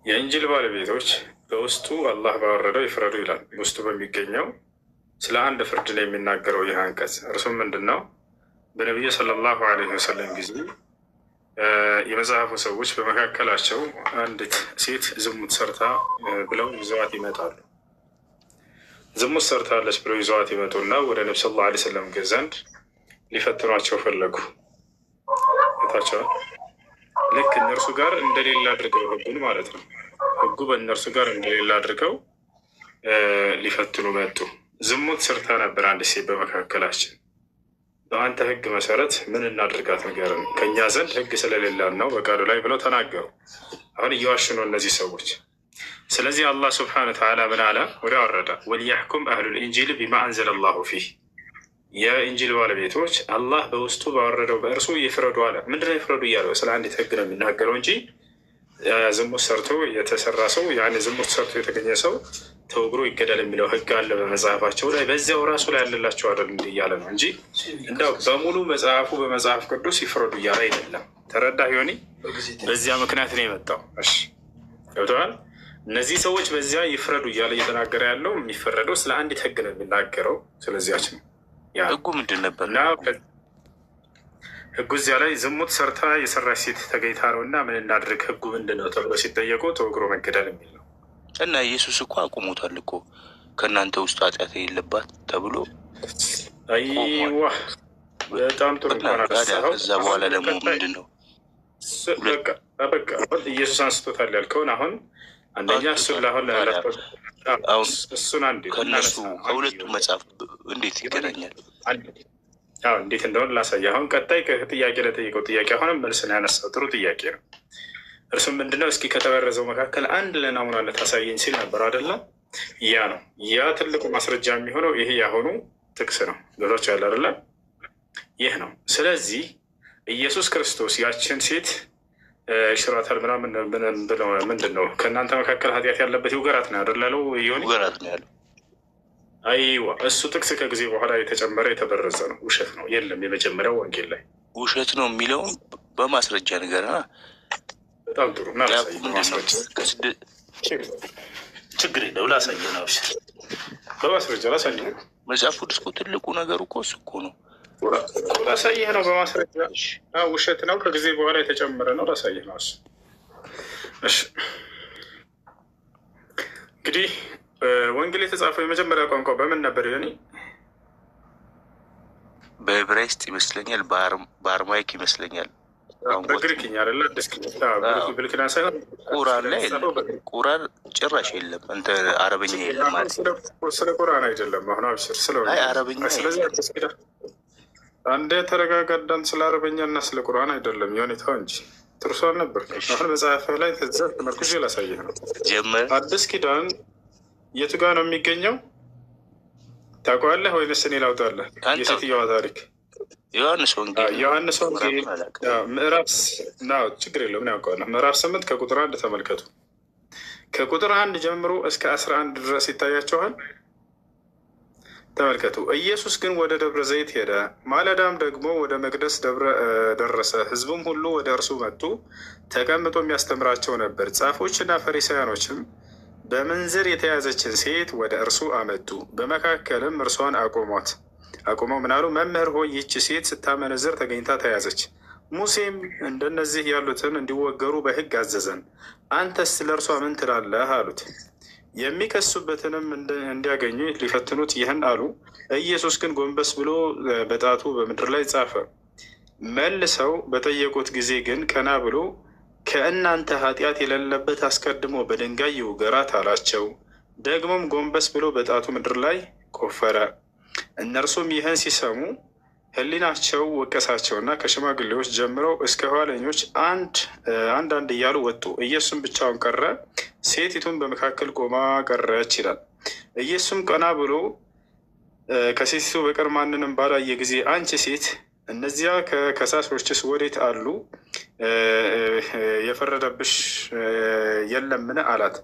የእንጂል ባለቤቶች በውስጡ አላህ ባወረደው ይፍረዱ ይላል። ውስጡ በሚገኘው ስለ አንድ ፍርድ ነው የሚናገረው ይህ አንቀጽ። እርሱም ምንድን ነው? በነቢዩ ሰለላሁ ዐለይሂ ወሰለም ጊዜ የመጽሐፉ ሰዎች በመካከላቸው አንዲት ሴት ዝሙት ሰርታ ብለው ይዘዋት ይመጣሉ። ዝሙት ሰርታለች ብለው ይዘዋት ይመጡና ወደ ነቢ ሰለላሁ ዐለይሂ ወሰለም ዘንድ ሊፈትኗቸው ፈለጉ። ታቸዋል ልክ እነርሱ ጋር እንደሌላ አድርገው ህጉን ማለት ነው። ህጉ በእነርሱ ጋር እንደሌላ አድርገው ሊፈትኑ መጡ። ዝሙት ሰርታ ነበር አንድ ሴት በመካከላችን። በአንተ ህግ መሰረት ምን እናድርጋት ንገረን፣ ከእኛ ዘንድ ህግ ስለሌለን ነው በቃሉ ላይ ብለው ተናገሩ። አሁን እየዋሹ ነው እነዚህ ሰዎች። ስለዚህ አላህ ስብሐነሁ ወተዓላ ምን አለ? ወዲያ ወረደ፣ ወሊያሕኩም አህሉል ኢንጂል ቢማ አንዘለ ላሁ ፊህ፣ የኢንጂል ባለቤቶች አላህ በውስጡ ባወረደው በእርሱ ይፍረዱ አለ። ምንድነው ይፍረዱ እያለው? ስለ አንዲት ህግ ነው የሚናገረው እንጂ ዝሙት ሰርቶ የተሰራ ሰው ያኔ ዝሙት ሰርቶ የተገኘ ሰው ተወግሮ ይገደል የሚለው ህግ አለ በመጽሐፋቸው ላይ፣ በዚያው ራሱ ላይ ያለላቸው አይደል እንዲ እያለ ነው እንጂ እንዳው በሙሉ መጽሐፉ በመጽሐፍ ቅዱስ ይፍረዱ እያለ አይደለም። ተረዳ ሆኒ? በዚያ ምክንያት ነው የመጣው። እሺ ገብተዋል። እነዚህ ሰዎች በዚያ ይፍረዱ እያለ እየተናገረ ያለው የሚፈረደው ስለ አንዲት ህግ ነው የሚናገረው። ስለዚያች ነው
ህጉ ምንድን ነበር?
ህጉ እዚያ ላይ ዝሙት ሰርታ የሰራች ሴት ተገኝታ ነው እና ምን እናድርግ ህጉ ምንድን ነው ተብሎ ሲጠየቁ ተወግሮ መገደል የሚል ነው።
እና ኢየሱስ እኮ አቁሞታል እኮ ከእናንተ ውስጥ ኃጢአት የሌለባት ተብሎ።
አይዋ በጣም ጥሩ።
ከዛ በኋላ ደግሞ ምንድን ነው
በቃ ኢየሱስ አንስቶታል ያልከውን አሁን አንደኛ እሱን አንድ
ከእነሱ ከሁለቱ መጽሐፍ እንዴት ይገናኛል?
እንዴት እንደሆነ ላሳየ። አሁን ቀጣይ ጥያቄ ለጠየቀው ጥያቄ አሁንም መልስን ያነሳው ጥሩ ጥያቄ ነው። እርሱም ምንድነው? እስኪ ከተበረዘው መካከል አንድ ለናሙናነት አሳየኝ ሲል ነበር አይደለም? ያ ነው ያ ትልቁ ማስረጃ የሚሆነው ይሄ ያሆኑ ጥቅስ ነው። ገብቶች ያለ አይደለ? ይህ ነው። ስለዚህ ኢየሱስ ክርስቶስ ያችን ሴት ሽራታል ምናምን ብለው ምንድን ነው ከእናንተ መካከል ኃጢአት ያለበት ይውገራት ነው ያደላለው ይሆን?
ይውገራት ነው ያለው።
አይዋ እሱ ጥቅስ ከጊዜ በኋላ የተጨመረ የተበረዘ ነው። ውሸት ነው። የለም የመጀመሪያው ወንጌል ላይ
ውሸት ነው የሚለውን በማስረጃ ነገር
በጣም ጥሩ እና ችግር የለው ላሳየ ነው። በማስረጃ ላሳየ ነው።
መጽሐፍ ቅዱስ እኮ ትልቁ ነገር እኮ እሱ እኮ ነው።
ላሳየህ ነው በማስረጃ። ውሸት ነው ከጊዜ በኋላ የተጨመረ ነው። ላሳየህ ነው እሱ። እሺ እንግዲህ ወንጌል የተጻፈው የመጀመሪያ ቋንቋ በምን ነበር? ሆኒ
በዕብራይስጥ ይመስለኛል፣ በአርማይክ ይመስለኛል።
በግሪክኛ አይደለ? ብልክና ሳይሆን
ቁራን ላይ ቁራን ጭራሽ የለም። እንተ አረበኛ የለም ማለት
ስለ ቁራን አይደለም። አሁን አብሽር ስለሆነ
አረበኛ።
ስለዚህ አንዴ ተረጋጋዳን። ስለ አረበኛ እና ስለ ቁርአን አይደለም የሁኔታው እንጂ ጥርሶ አልነበር። አሁን መጽሐፍህ ላይ ተዘ ተመርኩዤ ላሳየህ ነው። አዲስ ኪዳን የቱ ጋር ነው የሚገኘው? ታውቀዋለህ ወይንስ እኔ ላውጣለህ? የሴትዮዋ ታሪክ ዮሐንስ ወንጌል ምዕራፍ ችግር የለውም ያውቀዋለሁ። ምዕራፍ 8 ከቁጥር 1 ተመልከቱ። ከቁጥር 1 ጀምሮ እስከ 11 ድረስ ይታያቸዋል። ተመልከቱ። ኢየሱስ ግን ወደ ደብረ ዘይት ሄደ፣ ማለዳም ደግሞ ወደ መቅደስ ደረሰ። ሕዝቡም ሁሉ ወደ እርሱ መጡ፣ ተቀምጦ የሚያስተምራቸው ነበር። ጻፎችና ፈሪሳውያኖችም በምንዝር የተያዘችን ሴት ወደ እርሱ አመጡ። በመካከልም እርሷን አቁመው ምናሉ? መምህር ሆይ ይህች ሴት ስታመነዝር ተገኝታ ተያዘች። ሙሴም እንደነዚህ ያሉትን እንዲወገሩ በሕግ አዘዘን። አንተስ ስለ እርሷ ምን ትላለህ? አሉት። የሚከሱበትንም እንዲያገኙ ሊፈትኑት ይህን አሉ። ኢየሱስ ግን ጎንበስ ብሎ በጣቱ በምድር ላይ ጻፈ። መልሰው በጠየቁት ጊዜ ግን ቀና ብሎ ከእናንተ ኃጢአት የሌለበት አስቀድሞ በድንጋይ ይውገራት አላቸው። ደግሞም ጎንበስ ብሎ በጣቱ ምድር ላይ ቆፈረ። እነርሱም ይህን ሲሰሙ ሕሊናቸው ወቀሳቸውና ከሽማግሌዎች ጀምረው እስከ ኋለኞች አንዳንድ እያሉ ወጡ። ኢየሱስም ብቻውን ቀረ፣ ሴቲቱን በመካከል ቆማ ቀረች ይላል። ኢየሱስም ቀና ብሎ ከሴቲቱ በቀር ማንንም ባላየ ጊዜ አንቺ ሴት እነዚያ ከከሳሾችስ ወዴት አሉ? የፈረደብሽ የለምን? አላት።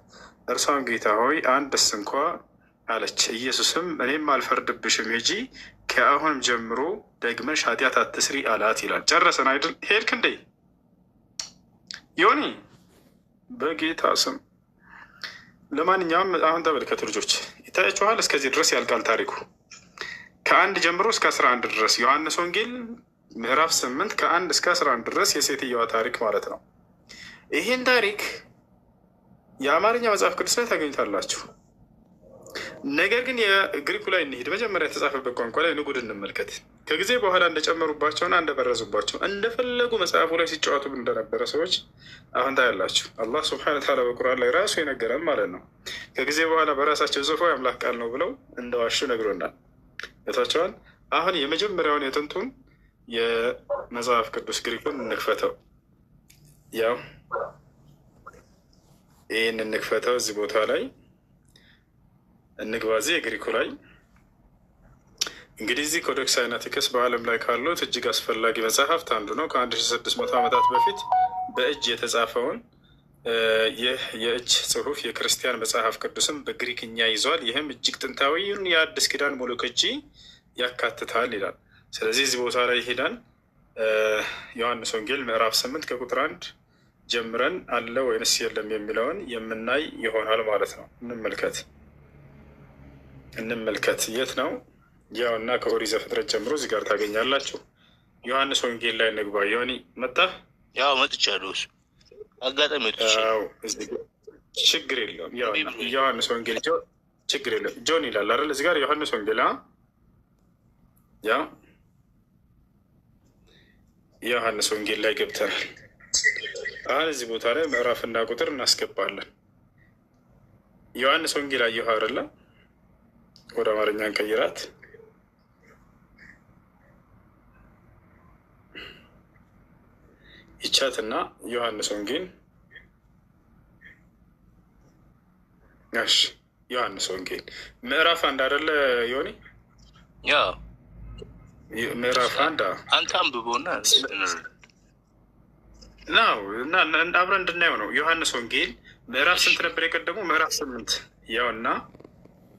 እርሷም ጌታ ሆይ አንድስ እንኳ አለች። ኢየሱስም እኔም አልፈርድብሽም፣ ሂጂ ከአሁንም ጀምሮ ደግመሽ ኃጢአት አትስሪ አላት ይላል። ጨረሰን አይደል? ሄድክ እንዴ ዮኒ? በጌታ ስም። ለማንኛውም አሁን ተመልከቱ ልጆች፣ ይታያችኋል። እስከዚህ ድረስ ያልቃል ታሪኩ ከ1 ጀምሮ እስከ 11 ድረስ። ዮሐንስ ወንጌል ምዕራፍ 8 ከ1 እስከ 11 ድረስ የሴትየዋ ታሪክ ማለት ነው። ይህን ታሪክ የአማርኛ መጽሐፍ ቅዱስ ላይ ታገኝታላችሁ። ነገር ግን የግሪኩ ላይ እንሂድ። መጀመሪያ የተጻፈበት ቋንቋ ላይ ንጉድ እንመልከት። ከጊዜ በኋላ እንደጨመሩባቸውና እንደበረዙባቸው እንደፈለጉ መጽሐፉ ላይ ሲጫወቱ እንደነበረ ሰዎች አሁን ታያላችሁ። አላህ ስብሐነ ወተዓላ በቁርአን ላይ ራሱ ይነገራል ማለት ነው። ከጊዜ በኋላ በራሳቸው ጽፈው የአምላክ ቃል ነው ብለው እንደዋሹ ነግሮናል። ታቸዋል። አሁን የመጀመሪያውን የጥንቱን የመጽሐፍ ቅዱስ ግሪኩን እንክፈተው። ያው ይህን እንክፈተው። እዚህ ቦታ ላይ እንግባዜ የግሪኩ ላይ እንግዲህ እዚህ ኮዴክስ ሳይናቲከስ በዓለም ላይ ካሉት እጅግ አስፈላጊ መጽሐፍት አንዱ ነው። ከ1600 ዓመታት በፊት በእጅ የተጻፈውን ይህ የእጅ ጽሑፍ የክርስቲያን መጽሐፍ ቅዱስም በግሪክኛ ይዟል። ይህም እጅግ ጥንታዊውን የአዲስ ኪዳን ሙሉ ቅጂ ያካትታል ይላል። ስለዚህ እዚህ ቦታ ላይ ሄዳን ዮሐንስ ወንጌል ምዕራፍ 8 ከቁጥር 1 ጀምረን አለ ወይንስ የለም የሚለውን የምናይ ይሆናል ማለት ነው። እንመልከት። የት ነው? ያው እና ከኦሪት ዘፍጥረት ጀምሮ እዚህ ጋር ታገኛላችሁ። ዮሐንስ ወንጌል ላይ እንግባ። ዮኒ መጣ?
ያው መጥቻለሁ። እሱ አጋጣሚ
ችግር የለውም። ዮሐንስ ወንጌል ችግር የለም ጆን ይላል አይደል? እዚህ ጋር ዮሐንስ ወንጌል ያው ዮሐንስ ወንጌል ላይ ገብተናል። አሁን እዚህ ቦታ ላይ ምዕራፍና ቁጥር እናስገባለን። ዮሐንስ ወንጌል አየሁ አይደለ? ወደ አማርኛ እንቀይራት። ይቻትና ዮሐንስ ወንጌል ዮሐንስ ወንጌል ምዕራፍ 1 አይደለ ዮኒ?
ያው
ምዕራፍ 1
አንተ አንብቦና
ነው እና አብረን እንድናየው ነው። ዮሐንስ ወንጌል ምዕራፍ ስንት ነበር የቀደሙ? ምዕራፍ 8 ያው እና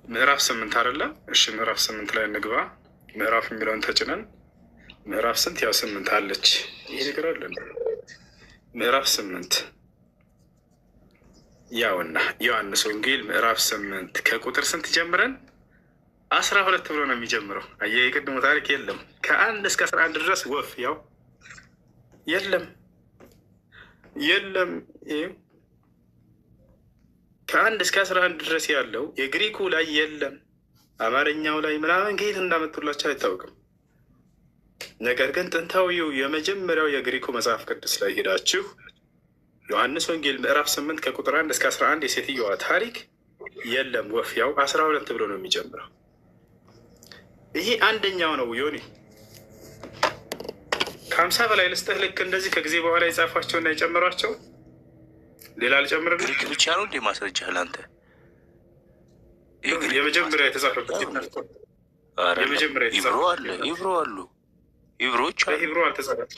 ምዕራፍ 8 አይደለ? እሺ ምዕራፍ 8 ላይ እንግባ። ምዕራፍ የሚለውን ተጭነን ምዕራፍ ስንት? ያው 8 አለች። ይሄ ነገር አለ። ምዕራፍ 8 ያውና ዮሐንስ ወንጌል ምዕራፍ 8 ከቁጥር ስንት ጀምረን 12 ብሎ ነው የሚጀምረው። አየህ የቅድሙ ታሪክ የለም። ከ1 እስከ 11 ድረስ ወፍ ያው የለም። ከ1 እስከ 11 ድረስ ያለው የግሪኩ ላይ የለም። አማርኛው ላይ ምናምን ከየት እንዳመጡላቸው አይታወቅም። ነገር ግን ጥንታዊው የመጀመሪያው የግሪኩ መጽሐፍ ቅዱስ ላይ ሄዳችሁ ዮሐንስ ወንጌል ምዕራፍ 8 ከቁጥር 1 እስከ 11 የሴትዮዋ ታሪክ የለም። ወፍ ያው 12 ብሎ ነው የሚጀምረው። ይሄ አንደኛው ነው ዮኒ። ከ50 በላይ ልስጥህ። ልክ እንደዚህ ከጊዜ በኋላ የጻፏቸው እና የጨመሯቸው ሌላ አልጨምርም።
ግሪክ ብቻ ነው እንዴ ማስረጃህ ለአንተ?
የመጀመሪያ የተጻፈበት የመጀመሪያ
ኢብሮ አለ፣ ኢብሮ አሉ፣ ኢብሮች አሉ።
በሂብሮ አልተጻፈም።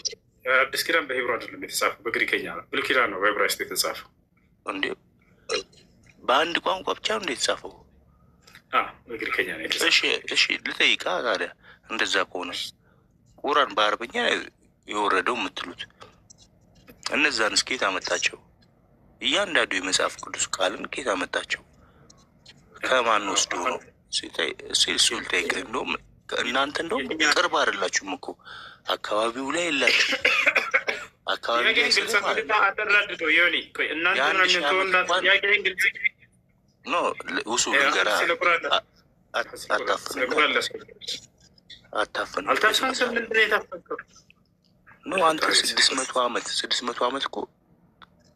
አዲስ ኪዳን በሂብሮ አይደለም የተጻፈው፣ በግሪከኛ ነው። ብሉይ ኪዳን ነው በዕብራይስጥ የተጻፈው።
እንዴ በአንድ ቋንቋ ብቻ ነው እንዴ የተጻፈው?
በግሪከኛ ነው የተጻፈው።
እሺ ልጠይቃ ታዲያ። እንደዛ ከሆነ ቁራን በአረበኛ የወረደው የምትሉት እነዛን እስኬት አመጣቸው? እያንዳንዱ የመጽሐፍ ቅዱስ ቃልን ኬት አመጣቸው? ከማን ወስዶ ነው? ሲል ጠይቅ። እንደውም እናንተ እንደውም ቅርብ አይደላችሁም እኮ አካባቢው ላይ የላችሁ። አካባቢ ውሱ ንገራ አታፍን ነው አንተ 600 ዓመት እኮ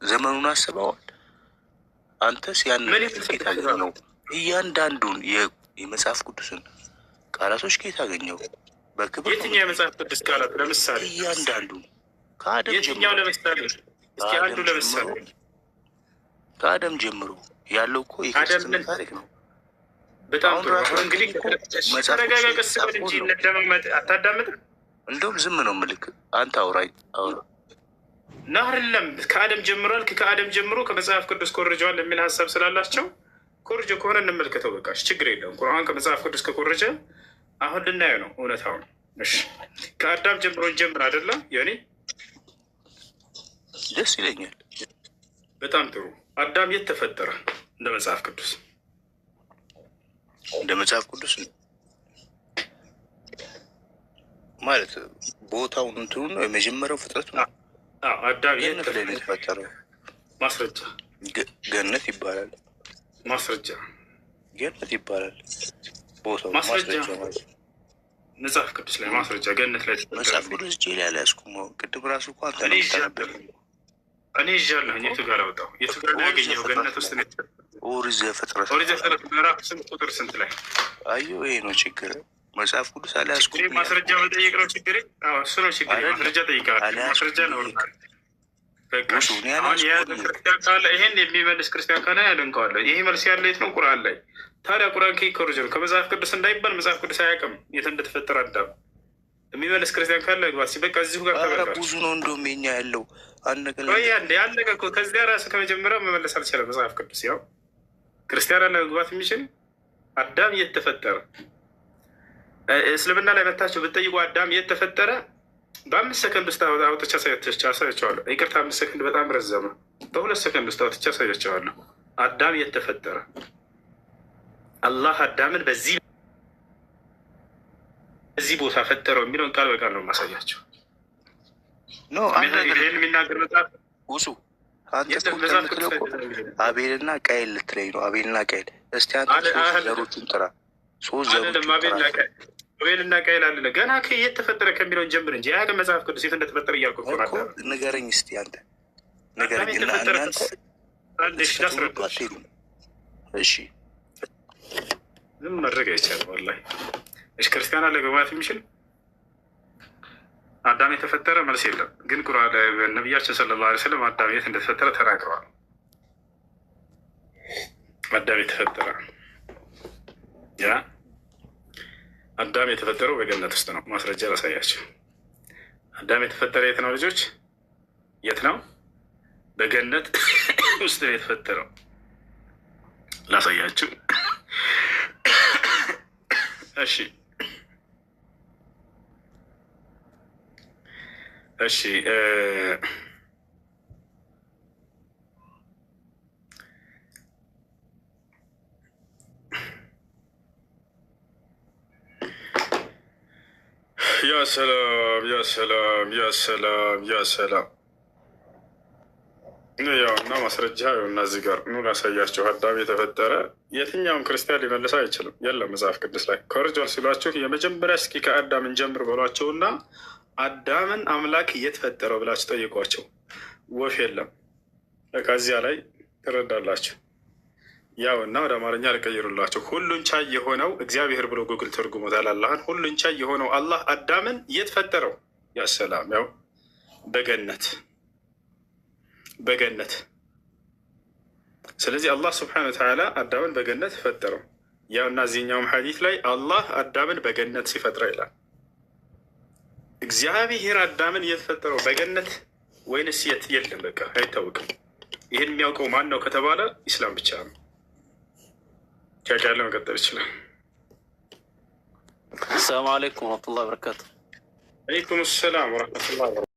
ዘመኑን አስበዋል። አንተስ ያን ኬት አገኘው? እያንዳንዱን የመጽሐፍ ቅዱስን ቃላቶች ኬት አገኘው? በክብር
የትኛው የመጽሐፍ ቅዱስ ቃላት? ለምሳሌ
እያንዳንዱ ከአደም
የትኛው? ለምሳሌ እስኪ አንዱ ለምሳሌ
ከአደም ጀምሮ ያለው እኮ የክርስትና ታሪክ ነው።
በጣም ጥሩ። እንግዲህ ተረጋጋ፣ ቀስ በል እንጂ እንደማመጥ አታዳምጥም።
እንደውም ዝም ነው ምልክ። አንተ አውራ
እና አይደለም ከአደም ጀምሯል። ከአደም ጀምሮ ከመጽሐፍ ቅዱስ ኮርጀዋል የሚል ሀሳብ ስላላቸው ኮርጆ ከሆነ እንመልከተው። በቃ ችግር የለውም። ቁርአን ከመጽሐፍ ቅዱስ ከኮረጀ አሁን ልናየው ነው እውነታውን። እሺ ከአዳም ጀምሮ እንጀምር አይደለም? የኔ
ደስ ይለኛል።
በጣም ጥሩ። አዳም የት ተፈጠረ? እንደ መጽሐፍ ቅዱስ
ማለት ቦታውን እንትኑ ነው የመጀመሪያው ፍጥረቱ ነው።
አዳም የት
ላይ ነው የተፈጠረው?
ማስረጃ
ገነት ይባላል።
ማስረጃ
ገነት ይባላል። ቦታው
ማስረጃ መጽሐፍ ቅዱስ ላይ ማስረጃ ገነት ላይ
መጽሐፍ ቅዱስ እጄ ላይ አልያዝኩም። ቅድም ራሱ እኮ አንተ ነው
እኔ ይዣለሁ። የቱ ጋር አወጣው? የቱ ጋር ነው ያገኘው? ገነት ውስጥ ነው።
ኦሪት ዘፍጥረት
ምዕራፍ ስንት ቁጥር ስንት ላይ?
አየሁ። ይሄ ነው ችግር። መጽሐፍ ቅዱስ አልያዝኩም።
ማስረጃ መጠየቅ ነው ችግር። እሱ ነው ችግር። ማስረጃ ጠይቃለሁ። ማስረጃ ነው። ክርስቲያን ካለ ይሄን የሚመልስ ክርስቲያን ካለ ያደንቀዋለሁ። ይሄ መልስ ያለ የት ነው? ቁርአን ላይ። ታዲያ ቁርአን ከኮርጅ ነው ከመጽሐፍ ቅዱስ እንዳይባል መጽሐፍ ቅዱስ አያውቅም የት እንደተፈጠረ አዳም የሚመልስ ክርስቲያን ካለ ግባት። በቃ እዚሁ ጋር ተበቃ።
ብዙ ነው እንደውም የኛ ያለው
ያለቀ እኮ ከዚያ ራሱ ከመጀመሪያው መመለስ አልቻለም መጽሐፍ ቅዱስ። ያው ክርስቲያን አለ ግባት የሚችል አዳም የት ተፈጠረ? እስልምና ላይ መታቸው ብትጠይቁ አዳም የት ተፈጠረ? በ5 ሰከንድ ውስጥ አውጥቼ አሳያቸዋለሁ። ይቅርታ 5 ሰከንድ በጣም ረዘመ። በ2 ሰከንድ ውስጥ አውጥቼ አሳያቸዋለሁ። አዳም የት ተፈጠረ? አላህ አዳምን በዚህ ቦታ ፈጠረው የሚለውን ቃል በቃል ነው የማሳያቸው። ይህን የሚናገር መጽሐፍ
ውሱ አቤልና ቃይል ልትለኝ ነው። አቤልና ቃይል እስቲ ዘሮቹን ጥራ። አቤልና ቃይል አለ ገና ከየት ተፈጠረ ከሚለውን ጀምር እንጂ ያ መጽሐፍ ቅዱስ የት እንደተፈጠረ እያልኩ እኮ ንገረኝ እስቲ አንተ ንገረኝ። እሺ
ዝም ማድረግ አይቻልም ወላሂ። እሺ ክርስቲያን አለ ግባት የሚችል አዳም የተፈጠረ መልስ የለም። ግን ቁርአን ነቢያችን ሰለላሁ ዐለይሂ ወሰለም አዳም የት እንደተፈጠረ ተናግረዋል። አዳም የተፈጠረ አዳም የተፈጠረው በገነት ውስጥ ነው። ማስረጃ ላሳያቸው። አዳም የተፈጠረ የት ነው ልጆች? የት ነው? በገነት ውስጥ ነው የተፈጠረው። ላሳያችሁ። እሺ እሺ ያ ሰላም ያ ሰላም ያ ሰላም ያ ሰላም። ያው እና ማስረጃ እና እዚህ ጋር ኑ ላሳያቸው። አዳም የተፈጠረ የትኛውም ክርስቲያን ሊመልሰው አይችልም። የለም መጽሐፍ ቅዱስ ላይ ኮርጇል ሲሏቸው የመጀመሪያ እስኪ ከአዳም እንጀምር በሏቸውና አዳምን አምላክ እየተፈጠረው ብላችሁ ጠይቋቸው። ወፍ የለም። በቃ እዚያ ላይ ትረዳላችሁ። ያው እና ወደ አማርኛ ልቀይሩላቸው። ሁሉን ቻይ የሆነው እግዚአብሔር ብሎ ጉግል ትርጉሞታል። አላህን ሁሉን ቻይ የሆነው አላህ አዳምን እየተፈጠረው ያሰላም ያው በገነት። ስለዚህ አላህ ስብሐነ ወተዓላ አዳምን በገነት ፈጠረው። ያው እና እዚህኛውም ሐዲስ ላይ አላህ አዳምን በገነት ሲፈጥረው ይላል። እግዚአብሔር አዳምን እየተፈጠረው በገነት ወይንስ የት? የለም በቃ አይታወቅም። ይህን የሚያውቀው ማን ነው ከተባለ ኢስላም ብቻ ነው። ቻቻ ያለ መቀጠል ይችላል።
አሰላሙ አለይኩም ወረሕመቱላሂ ወበረካቱ።
አለይኩም ሰላም ወረሕመቱላሂ